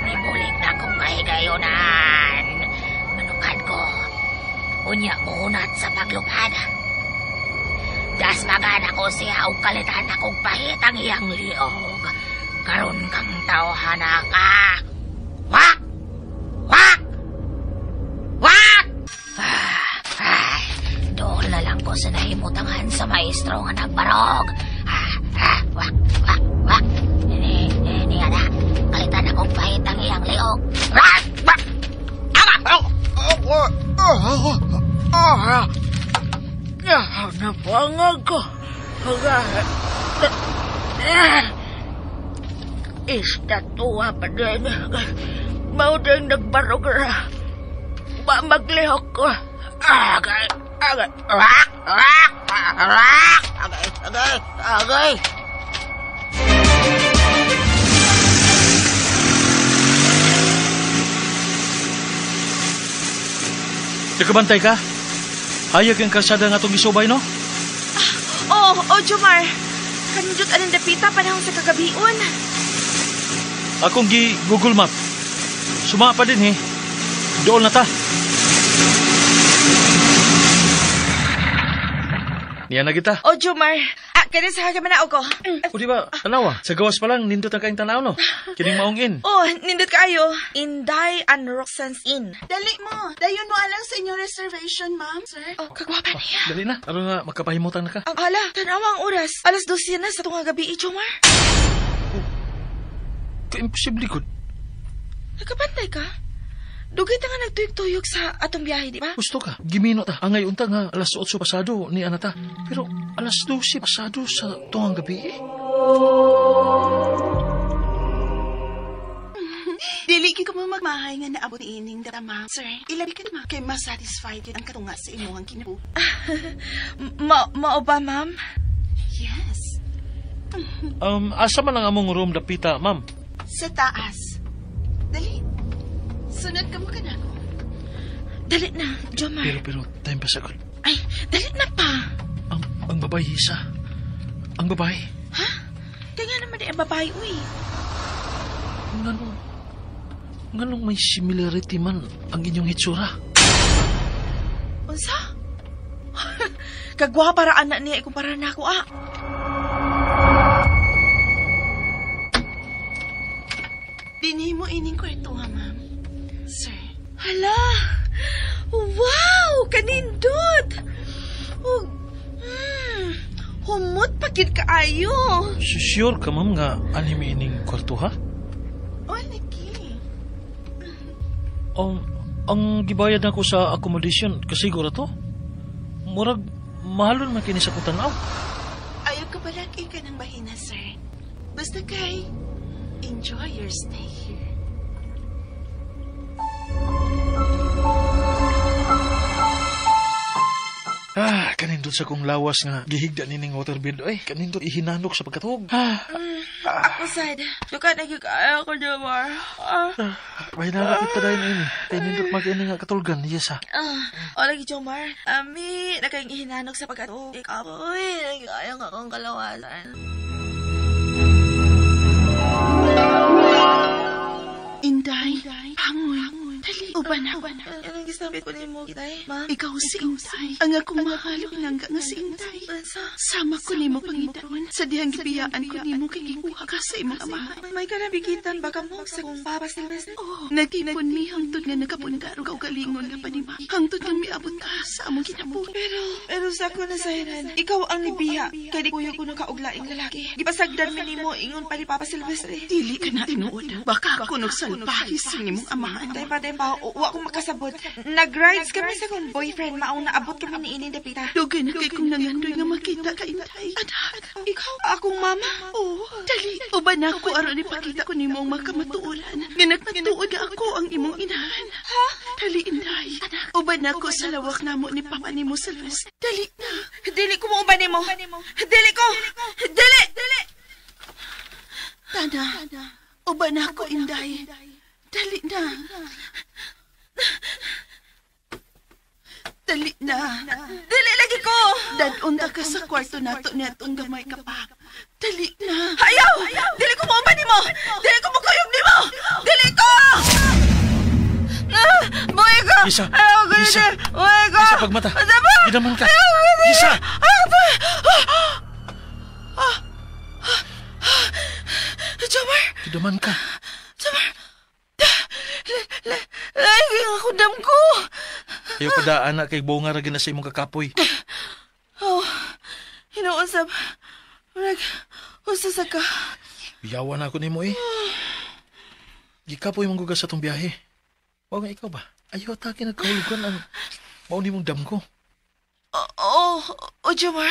Nibulig na kong kahigayonan. Manupad ko. Unya munat sa paglupad. Das magana ko siya o kalitan akong pahitang iyang liog. Karon kang tawhana ka. Wak! Wak! Wak! Doon na lang ko sa nahimutangan sa maestro nga nagbarog. Wak! Wak! Wak! Niya na. Kalitan akong pahitang iyang liog. Wak! Wak! Napangag ko. Istatwa pa din. Maudang nagbarog ra. Maglihok ko. Agay. Agay. Rak! Rak! Rak! Agay. Agay. Agay. Nakabantay ka? Hayag yung kalsada nga itong isubay, no? Jomar. Kanindot anong dapita panahon sa kagabion. Akong Google Map. Suma pa din, Doon na ta. Niyan na kita. Jomar. Kaya sa kamanao ko. O di ba, tanawa, sa gawas pa lang, nindot ang kaing tanaw, no? Kining maong-in. Oh, nindot kayo. Inday and Roxanne's Inn. Dali mo. Dayon mo alang sa inyong reservation, ma'am, sir. Oh, kagwapa niya. Dali na, aron nga, magkapahimutan na ka. Ang ala, tanawa ang oras. Alas 12 na sa tunga gabi, Jomar. Ka-imposible ko. Nakapantay ka? Dugay ta nga nagtuyog-tuyog sa atong biyahe, di ba? Gusto ka, gimino ta. Angay unta nga, alas 8 pasado ni anata. Pero, alas 12 pasado sa tungang gabi eh. Dili ko mo magmahay nga naabot ni ining data, ma'am, sir. Ilabi ka naman kay mas satisfied yun ang katunga sa imuhang kinabu. Mao ba, ma'am? Yes. Asa man ang among room dapita, ma'am? Sa taas. Dali. Sunod ka mo ka na ako. Dali na, Jomar. Pero, time pa sagol. Ay, dali na pa. Ang babae, isa. Ang babae. Ha? Kaya naman di ang babae, uy. Nganong may similarity man ang inyong hitsura? Unsa? Kagwa para anak niya ikumpara na ako, ah. Dinhi mo ining kwarto nga, ma'am. Sir. Hala! Wow! Kanindot! Humot pagid kaayo. Sure ka, ma'am, nga anime ining kwarto, ha? O, lagi. Ang gibayad ako sa accommodation, kasiguro to? Murag, mahalon man kini sa kutanaw. Ayaw ka balaki ka ng bahina, sir. Basta kay, enjoy your stay here. Kanindot sa kong lawas nga gihigda nining waterbed. Ay, kanindot ihinanok sa pagkatog. Ako sad. Duka nagkikaya ko, Jomar. May narapit pa dahil ini. Kanindot mag-ini nga katulgan, yes ha. O lagi, Jomar. Ami, nakaing ihinanok sa pagkatog. Ikaw, uy, nagkikaya nga akong kalawasan. Inday, hangon. Dali, uban ako. Anong gisabit ko ni mo, Kitay? Ma'am? Ikaw si Inday. Ang akong mahal pinangga nga si Inday. Sama ko ni mo pangitawan. Sa dihang gibiyaan ko ni mo kagikuha ka sa imong amahan. May kanabigitan baka mo sa kong Papa Silvestre? Nagkipon mi hangtod nga nagapundaro ka galingon nga panima. Hangtod nga miabot ka sa among kinabuhi. Pero sa ko na sahiran, ikaw ang nibiya. Kaya di kuyo ko ng kauglaing lalaki. Gipasagdan mi ni mo ingon pa ni Papa Silvestre. Dili ka na tinuod. Baka ako nagsalbahis sa imong amahan. Pa, uwa akong makasabot. Nag-rides kami sa kong boyfriend, maong naabot kami ni Ining Dapita. Dugay na kay kong nangandoy nga makita ka, Inday. Anak, ikaw, akong mama? Oo, dali. Uban ako aron ipakita ko ni mong makamatuulan. Nga nagpatuod ako ang imong inahan. Ha? Dali, Inday. Anak, uban ako sa lawak namo ni Papa ni mo sa Luis. Dali na. Dili ko mo uban ni mo. Dili ko. Dili. Tana, uban ako, Inday. Dali na. Dali na. Dili lagi ko. Dadunta ka sa kwarto nato niya itong gamay ka pa. Dali na. Ayaw! Dili ko mauban ni mo. Dili ko makuyog ni mo. Dili ko! Buhay ko! Isa! Ayaw ko Isa! Buhay ko! Isa, pagmata! Gidaman ka! Isa! Jomar! Gidaman ka! Jomar! Lagi ang ako dam ko! Ayaw pa daan na kay bunga ragin na sa imong kakapoy. Hinuusap. Usasa ka. Biyawan ako ni mo eh. Gikapoy mong gugas sa itong biyahe. O nga ikaw ba? Ayaw atakin at kahulugan ang mauni mong dam ko. Oo, Jomar.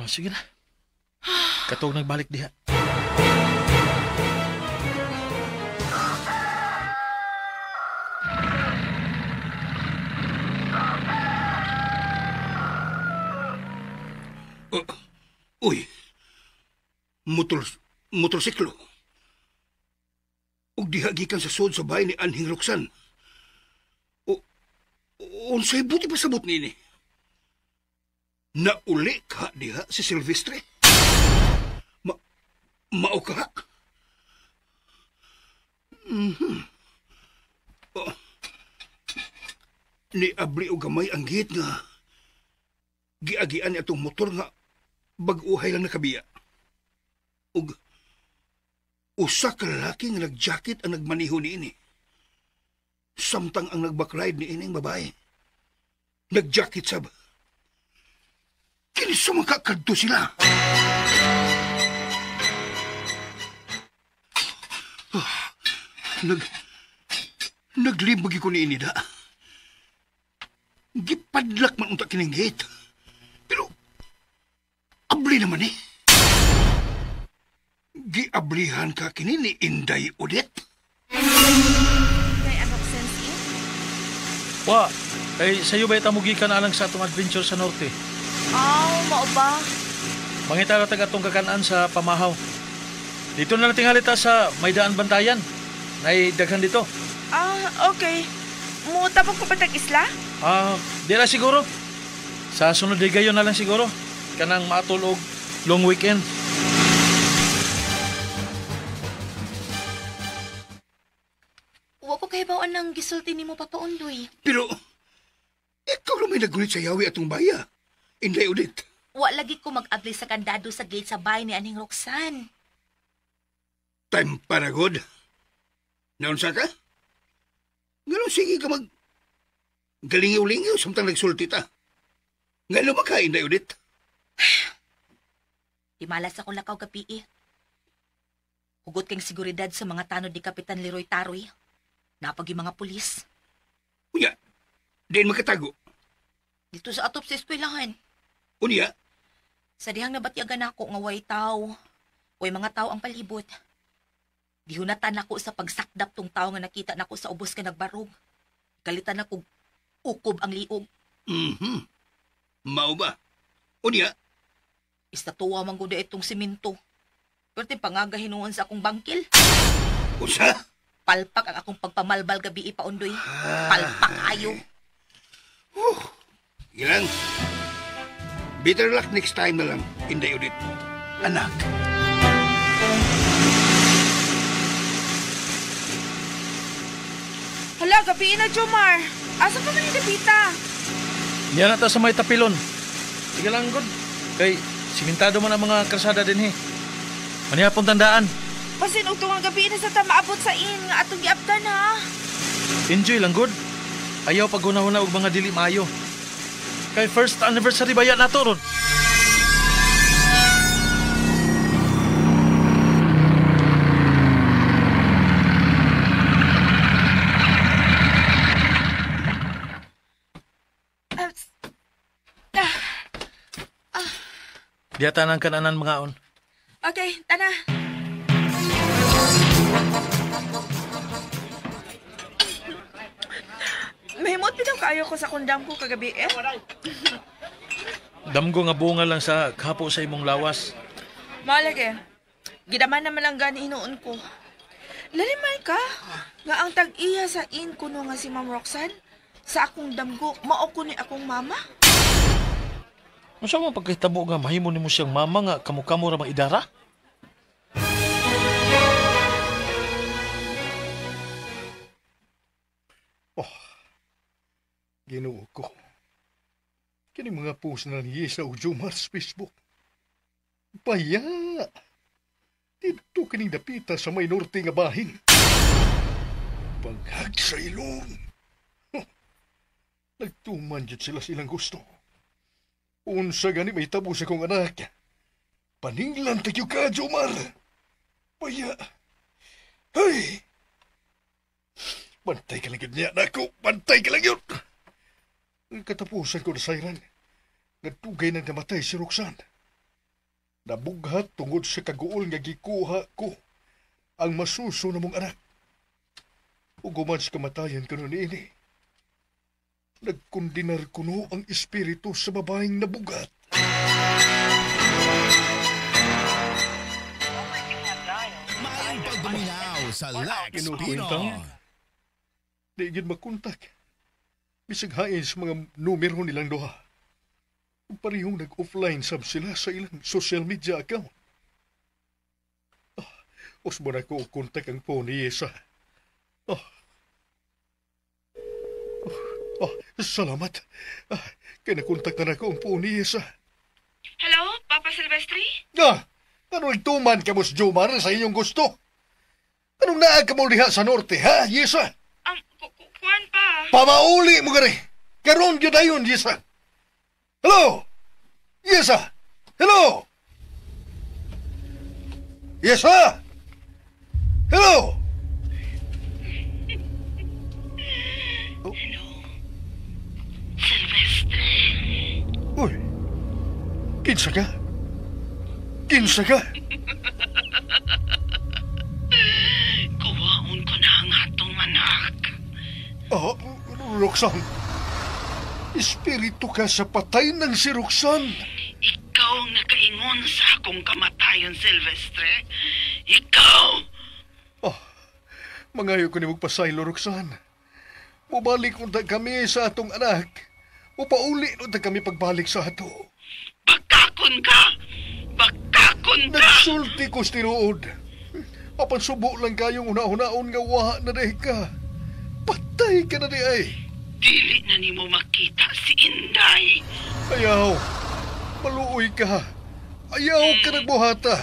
Sige na. Katog nagbalik diha. Uy, motorsiklo. Ug diha gikan sa sud sa bahay ni Anhing Roxanne. Unsay buti pa sabot nini? Nauli ka diha si Silvestre? Mao ka? Ni abli o gamay ang gihit nga giagian niya itong motor nga bag-uhay lang nakabiya. Ug usa ka lalaki nga nag-jacket ang nagmaniho ni ini. Samtang ang nag-backride ni ining babae. Nag-jacket sab. Kini sumakakadto sila. Naglibagi ko ni ini da. Gipadlak man unta kining gate. Pero abli naman eh. Giablihan ka kini ni Inday Odette. Kay anong sense yun? Wa, kay sayo ba itamugi ka na lang sa atong adventure sa norte? Mao ba? Mangita na taga atong kakanaan sa pamahaw. Dito na nating halita sa may daan bantayan. Naidaghan dito. Okay. Mutabog ko ba isla? Di na siguro. Sa sunod day gayon na lang siguro. Kanang matulog long weekend. Wa ko kay bawaan ng gisulti nimo papaundoy. Pero ikaw lang may nagulit sa yawi atong baya. Inday Odette. Wa lagi ko mag-abli sa kandado sa gate sa bahay ni aning Roxanne. Time para good. Naunsa ka? Ganun sige ka mag... galingiw-lingiw samtang nagsulti ta. Nga lumakain, Inday Odette. Di malas ako lakaw gabi eh. Hugot kang seguridad sa mga tanod ni Kapitan Leroy Taroy. Napag yung mga pulis. Unya, diin makatago. Dito sa atop sa eskwelahan. Unya? Sa dihang nabatyagan ako nga way tao. Way mga tao ang palibot. Gihunatan ako sa pagsakdap tong tao nga nakita nako sa ubos ka nagbarog. Kalitan ako ukob ang liog. Mao ba? Unya? Istatuwa man gud itong siminto. Pero pangagahinuon sa akong bangkil. Usa? Palpak ang akong pagpamalbal gabi ipaundoy. Palpak ayo. Ilang? Better luck next time na lang, Inday Odette. Anak. Hala, gabi na, Jomar. Asa pa man yung Dapita? Yan na ta sa may tapilon. Sige lang, good. Kay, simintado man ang mga krasada din, Manihapon tandaan. Basin og tungang gabi na sa tamaabot sa in nga atong giaptan, ha? Enjoy lang, good. Ayaw pag hunahuna og mga dili maayo. Kay first anniversary ba yan nato ron? Diatanan kananan mga on. Okay, tana. Mahimot bitaw kaayo ko sa kundam ko kagabi eh. Damgo nga bunga lang sa kapo sa imong lawas. Malag eh. Gidaman naman ang gani hinuon ko. Lalimay ka. Nga ang tag-iya sa in kuno nga si Ma'am Roxanne. Sa akong damgo, mao ko ni akong mama. Masa mo pagkahitabo nga mahimo nimo siyang mama nga kamukamo ra mang idara? Ginoo ko. Kini mga post na niya sa Jomar sa Facebook. Paya! Dito kining dapita sa may norte nga bahin. Paghag sa ilong. Nagtuman dyan sila silang gusto. Unsa gani may tabo sa kong anak. Paninglan tayo ka, Jomar. Paya. Ay! Bantay ka lang yun niya, anak ko. Bantay ka lang yun. Katapusan ko na sayran. Nagtugay na namatay si Roxanne. Nabughat tungod sa kaguol nga gikuha ko ang masuso na mong anak. Uguman sa kamatayan ko nun ini. Nagkundinar kuno ang espiritu sa babaeng nabugat. Maayong pagbuminaw sa Lex Pinoy. Di gid makontak. Bisag hain sa mga numero nilang duha. Parehong nag-offline sab sila sa ilang social media account. Usbo na ko kontak ang phone ni Yesa. Salamat. Kaya nakontak na ako ang phone ni Yesa. Hello, Papa Silvestre? Ano tuman ka, Boss Jomar, sa inyong gusto? Anong naa ka mo liha sa norte, ha, Yesa? Kuwan pa. Pamauli mo gani. Karon yun na yun, Yesa. Hello? Yesa? Hello? Yesa? Hello? Silvestre. Uy, kinsa ka? Kinsa ka? Kuwaon ko na ang atong anak. Roxanne. Espiritu ka sa patay ng si Roxanne. Ikaw ang nakaingon sa akong kamatayon, Silvestre. Ikaw! Mangayo ko ni magpasaylo, Roxanne. Mubalik unta kami sa atong anak. Mupauli unta kami pagbalik sa ato. Bakakon ka! Bakakon ka! Nagsulti ko sa tinuod. Apan subo lang kayong una-unaon nga waha na dahi ka. Patay ka na di ay. Dili na nimo makita si Inday. Ayaw. Maluoy ka. Ayaw ka nagbuhata.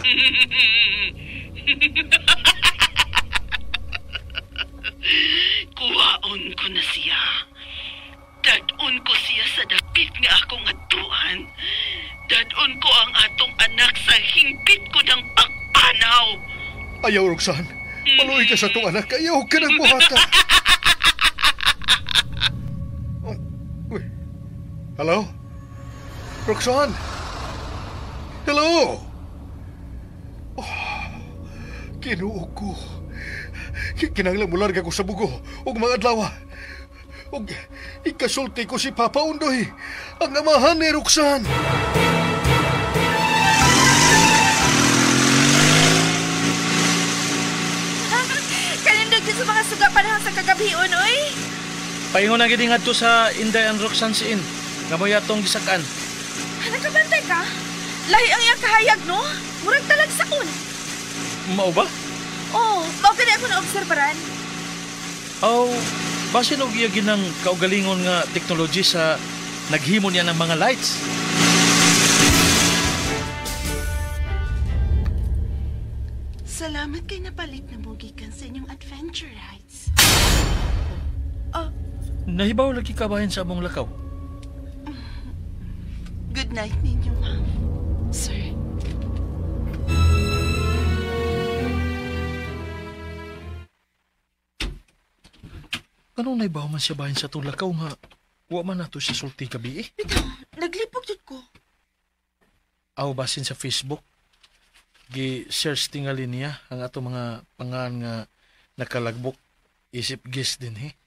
Kuwaon ko na siya. Dadon ko siya sa dapit nga akong atuan. Dadon ko ang atong anak sa hingpit ko ng pagpanaw. Ayaw, Roxanne. Maluoy ka sa itong anak. Ayaw ka nagbuhata. Uy. Hello? Roxanne? Hello? Kinuog ko. Kinanglang mularga ko sa bugo og mga adlaw. Og ikasulti ko si Papa Undoy, ang amahan ni Roxanne. Kanindag din sa mga sugapan sa kagabion, oy. Paingon na gid ngadto sa Inday and Roxanne siin. Nga mo yatong gisakan. Nakabantay ka? Lahi ang iyang kahayag, no? Murag talag sakon. Mao ba? Mao gani ako na-obserbaran. Basin og iya ginang kaugalingon nga teknology sa naghimo niya ng mga lights. Salamat kay napalit na bugikan sa inyong adventure rides. Nahibaw lagi kabayan sa among lakaw. Good night ninyo, ma'am. Sir. Anong naibaw man siya bahin sa itong lakaw nga wa man nato siya sulti gabi eh? Ito, naglipog jud ko. Basin sa Facebook. Gi-search tingali niya ang ato mga pangan nga nakalagbok. Isip gis din eh.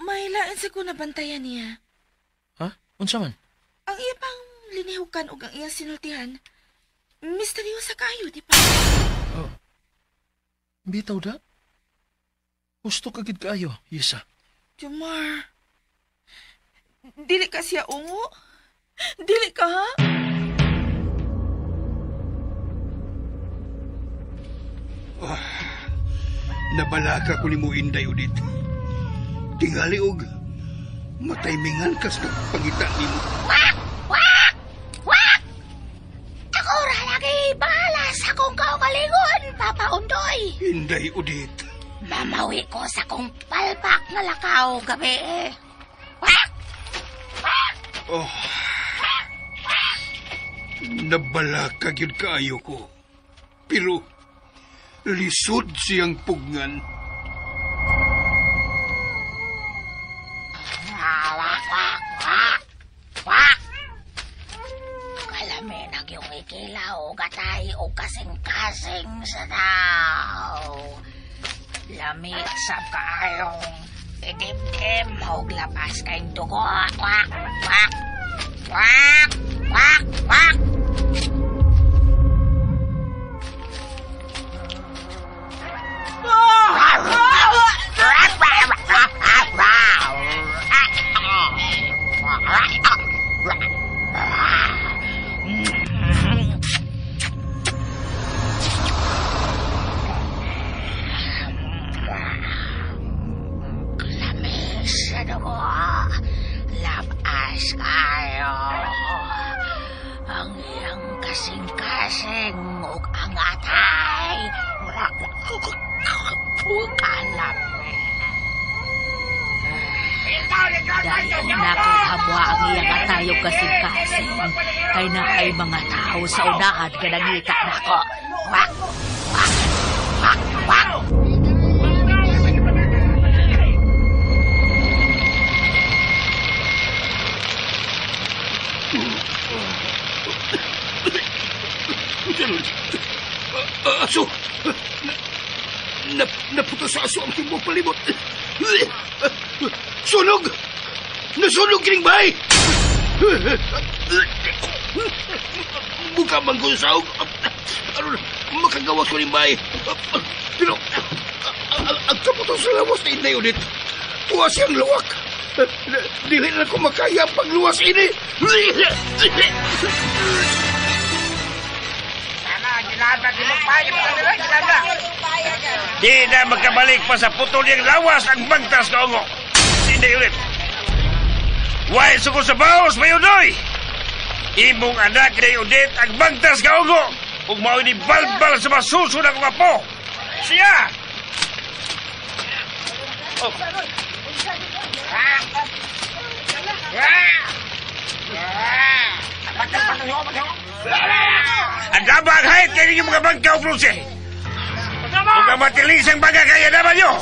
May lain sa ko nabantayan niya. Ha? Unsa man? Ang iya pang linihukan o ang iyang sinultihan, misteryosa kayo, di ba? Bitaw da? Gusto ka gid kaayo, Yesa. Jomar, dili ka siya ungo? Dili ka, ha? Nabalaka ko ni mo, Inday, udit. Tingali og mataymingan kas na pangita ni mo. Wak! Wak! Wak! Ako ra lagi bahala sa kong kaugalingon, Papa Undoy. Inday, udit. Mamawi ko sa kong palpak na lakaw gabi. Wak! Wak! Nabalaka yun kaayo ko. Pero lisod siyang pugngan. Wak! Wak! Wak! Wak! Kalami na yung ikilaw, gatay o kasing-kasing sa tao. Lamig sa kaayong idim-dim o lapas kayong dugo. Wak! Wak! Wak! Wak! Wak! Lamis sa dugo, labas kayo. Ang kasing-kasing ug ang atay. Kalami. Dahil nakakabwa ang iyang atayog kasing-kasing, kay na ay mga tao sa unahan ka nangita nako. Wak! Wak! Wak! Wak! Aso! Naputos sa aso ang timbong palibot. Sunog! Nasunog kining bahay! Buka manggol sa og. Ano makagawas ko ning bahay. Pero ang kaputos sa lawas na inday ulit. Tuwas siyang luwak. Dili na ko makaya ang pagluwas ini. Di na magkabalik pa sa putol yung lawas ang bangtas kaungo. Hindi ulit. Why sukol sa baos, Mayunoy? Imong anak na Udit ang bangtas kaungo. Kung mao ni balbal sa masusunod akong apo. Siya! Oh. Ang dabang hayat kayo yung mga bangkaw, Brunse. Kung ang matilis ang baga kaya naman nyo,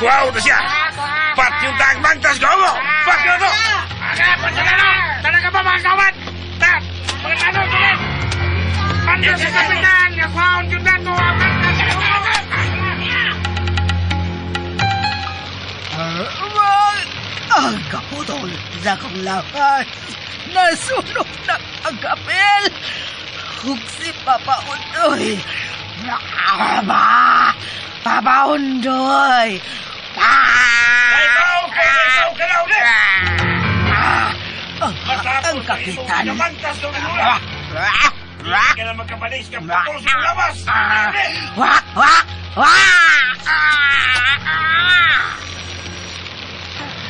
kuhaw na siya. Pat yung taang bangtas ko mo. Pat yun ito. Tara ka ba mga kawan? Tat, mga tanong tulit. Pando sa kapitan, kuhaw yun na ito ang bangtas ko mo. Ang kaputol sa kong lakas. Nasunog na ang kapel. Hug si Papa Undoy. Papa Undoy. Ikaw ka na ulit. Ang kapitan. Hindi ka na magkabalis ka putol sa labas. Wak! Wak! Wak!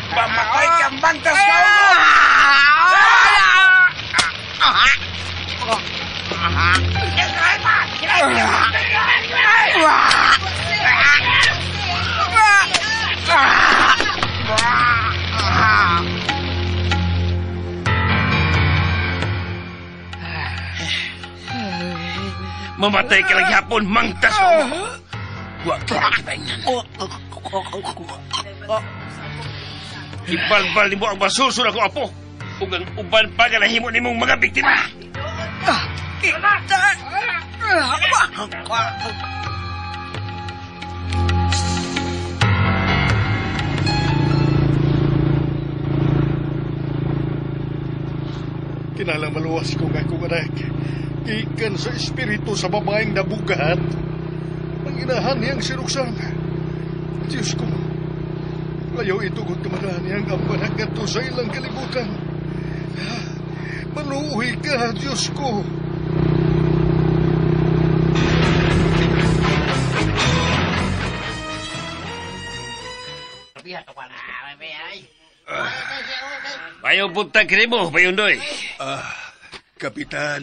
Mamatay kang bangtas ka mo. Mamatay ka lagi hapon, mangtas mo. Huwag ka lagi bayan. Ibalbal mo ang masusunod ako, apo. Ug ang uban pa ka nahimo nimong mga biktima. Kinalang maluwas ko nga kong anak. Ikan sa espiritu sa babaeng nabugat. Ang inahan niyang si Roxanne. Diyos ko, ayaw itugot naman niyang ang anak nga sa ilang kalibutan. Maluhi ka, Diyos ko. Ayaw punta krimo, Mayundoy. Kapitan,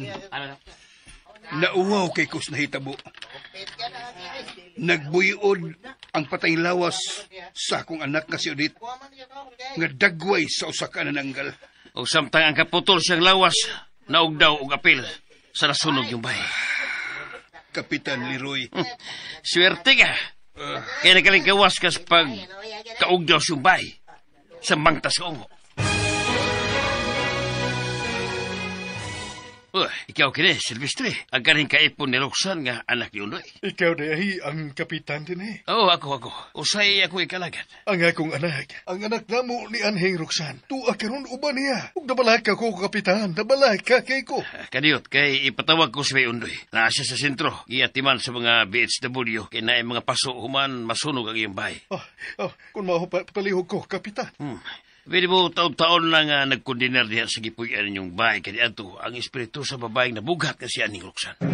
nauwaw kay kus nahitabo. Nagbuyod ang patay lawas sa akong anak nga si Udit nga dagway sa usa ka nananggal. O samtang ang kaputol siyang lawas, naog daw og apil sa nasunog yung bahay. Kapitan Leroy. Swerte ka. Kaya nagaling-gawas ka sa pag kaog daw siyang bahay sa mangtas ka ungo. Ikaw kini, Silvestre. Ang galing kaipon ni Roxanne nga anak ni Undoy. Ikaw dahi ang kapitan din eh. Oo, ako. Usay ako ikalagan. Ang akong anak. Ang anak namo ni Anheng Roxanne. Tuwa karon uban niya. Ug nabalag ka ko, kapitan. Nabalag ka kay ko. Kaniyot, kay ipatawag ko si May Undoy. Naa siya sa sentro. Giatiman sa mga BHW. Kaya na mga paso human masunog ang iyong bahay. Kung mapalihog ko, kapitan. Pwede mo taon-taon lang nagkondiner diya sa gipuyan ninyong bahay kaya ato ang espiritu sa babaeng nabugat na si Aning Roxanne.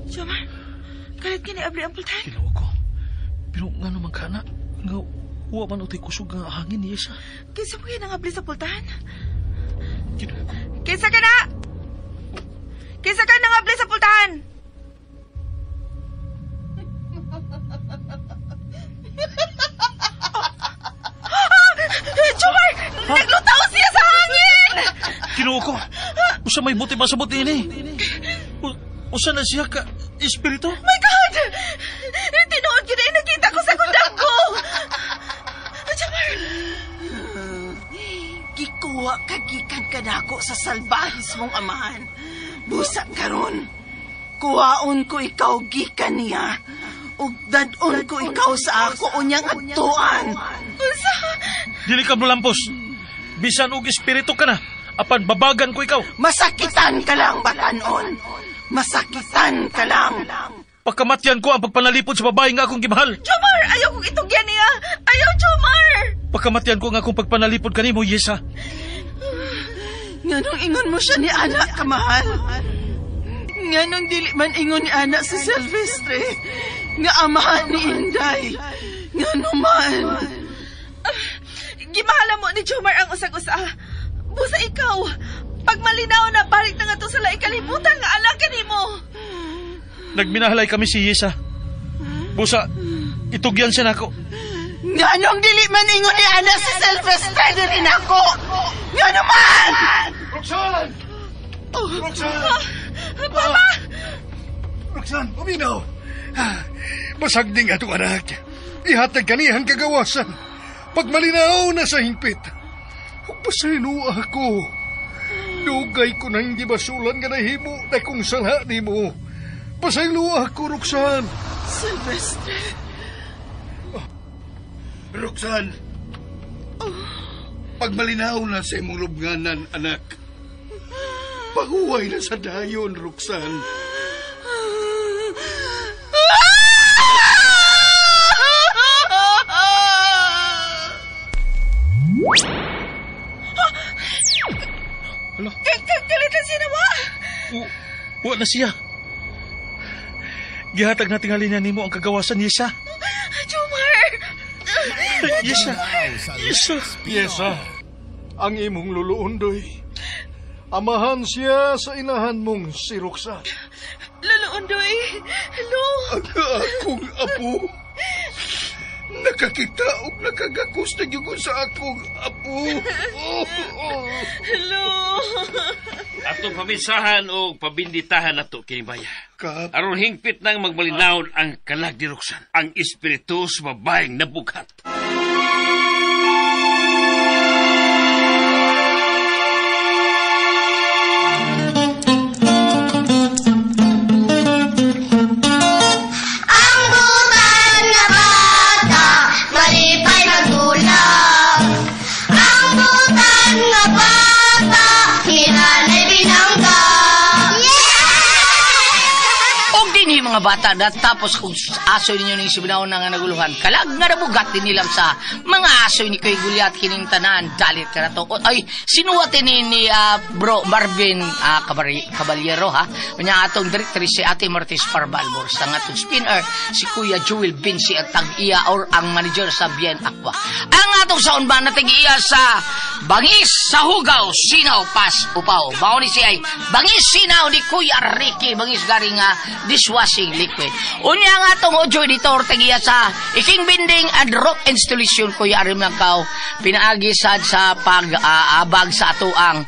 Jomar, kalit ka ni Abli ang pultan? Ginawa ko. Huwag man utoy kusog nga hangin ni Yesa. Kinsa mo nga abli sa pultahan? Ginoo ko. Kinsa ka na? Kinsa ka na abli sa pultahan? Jomar! Naglutaw siya sa hangin! Ginoo ko. Usa may buti ba sa buti ini? Usa na siya ka espiritu? My God! Tinuod yun na nakita ko sa kundang ko! Jomar! Gikuha kagikan ka nako sa salbahis mong amahan. Busa karon. Kuhaon ko ikaw gikan niya. Ug dadon ko ikaw sa ako unyang adtuan. Dili ka mulampos. Bisan og espiritu ka na. Apan babagan ko ikaw. Masakitan ka lang, batanon. Masakitan ka lang. Pagkamatyan ko ang pagpanalipod sa babae nga akong gimahal. Jomar! Ayaw kong itugyan niya! Ayaw, Jomar! Pagkamatyan ko nga akong pagpanalipod kanimo, Yesa. Nganong ingon mo siya ni anak, kamahal? Nganong dili man ingon ni anak sa Silvestre? Nga amahan ni Inday? Nganong man? Gimahala mo ni Jomar ang usag-usa. Busa ikaw, pag malinaw na balik na nga to sa laing kalimutan nga alang kanimo. Nagminahalay kami si Yesa. Busa, itugyan siya nako. Nganong dili man ingon ni anak sa Silvestre din ako? Nga naman! Roxanne! Roxanne! Papa! Roxanne, uminaw! Masagding atong anak. Ihatag kaniyang kagawasan. Pag malinaw na sa hingpit. Pasaylo ako. Dugay ko nang gibasulan nga nahimo na kung sala ni mo. Pasaylo ako, Roxanne. Silvestre. Roxanne, pag malinaw na sa imong lubnganan, anak, pahuway na sa dayon, Roxanne. Hala? Kalitan siya na mo! Huwag na siya. Gihatag na tingali niya nimo ang kagawasan, Yesa. Jomar! Yesa! Yesa! Yesa, ang imong luluundoy. Amahan siya sa inahan mong si Roxanne. Luluundoy! Hello! Ang akong apo. Nakakita o nakagakos na yung sa akong apo. Hello! Atong paminsahan o pabinditahan nato kinibaya. Kap. Aron hingpit nang magmalinaw ang kalag ni Roxanne, ang espiritu sa babaeng nabughat. Mga bata na tapos kung asoy ninyo ning sibinaon na nga naguluhan kalag nga nabugat din nilang sa mga asoy ni Kuy Gulyat kining tanan dalit ka na to. Ay sinuwatin ni bro Marvin Caballero ha unya atong director si Ate Martis Parbalbor sa atong spinner si Kuya Joel Binsi at tag-iya or ang manager sa Bien Aqua ang atong saon ba na tag-iya sa Bangis sa Hugaw Sinaw Pas Upaw bao ni si ay Bangis Sinaw ni Kuya Ricky Bangis garing dishwashing liquid. Unya nga itong audio editor tagiya sa iking binding and rock installation Kuya Arim Langkaw pinaagi sad sa pag-abag sa ato ang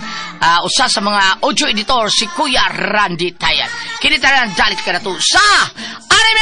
usa sa mga audio editor si Kuya Randy Tayan. Kinitaran dalit ka na to sa Arim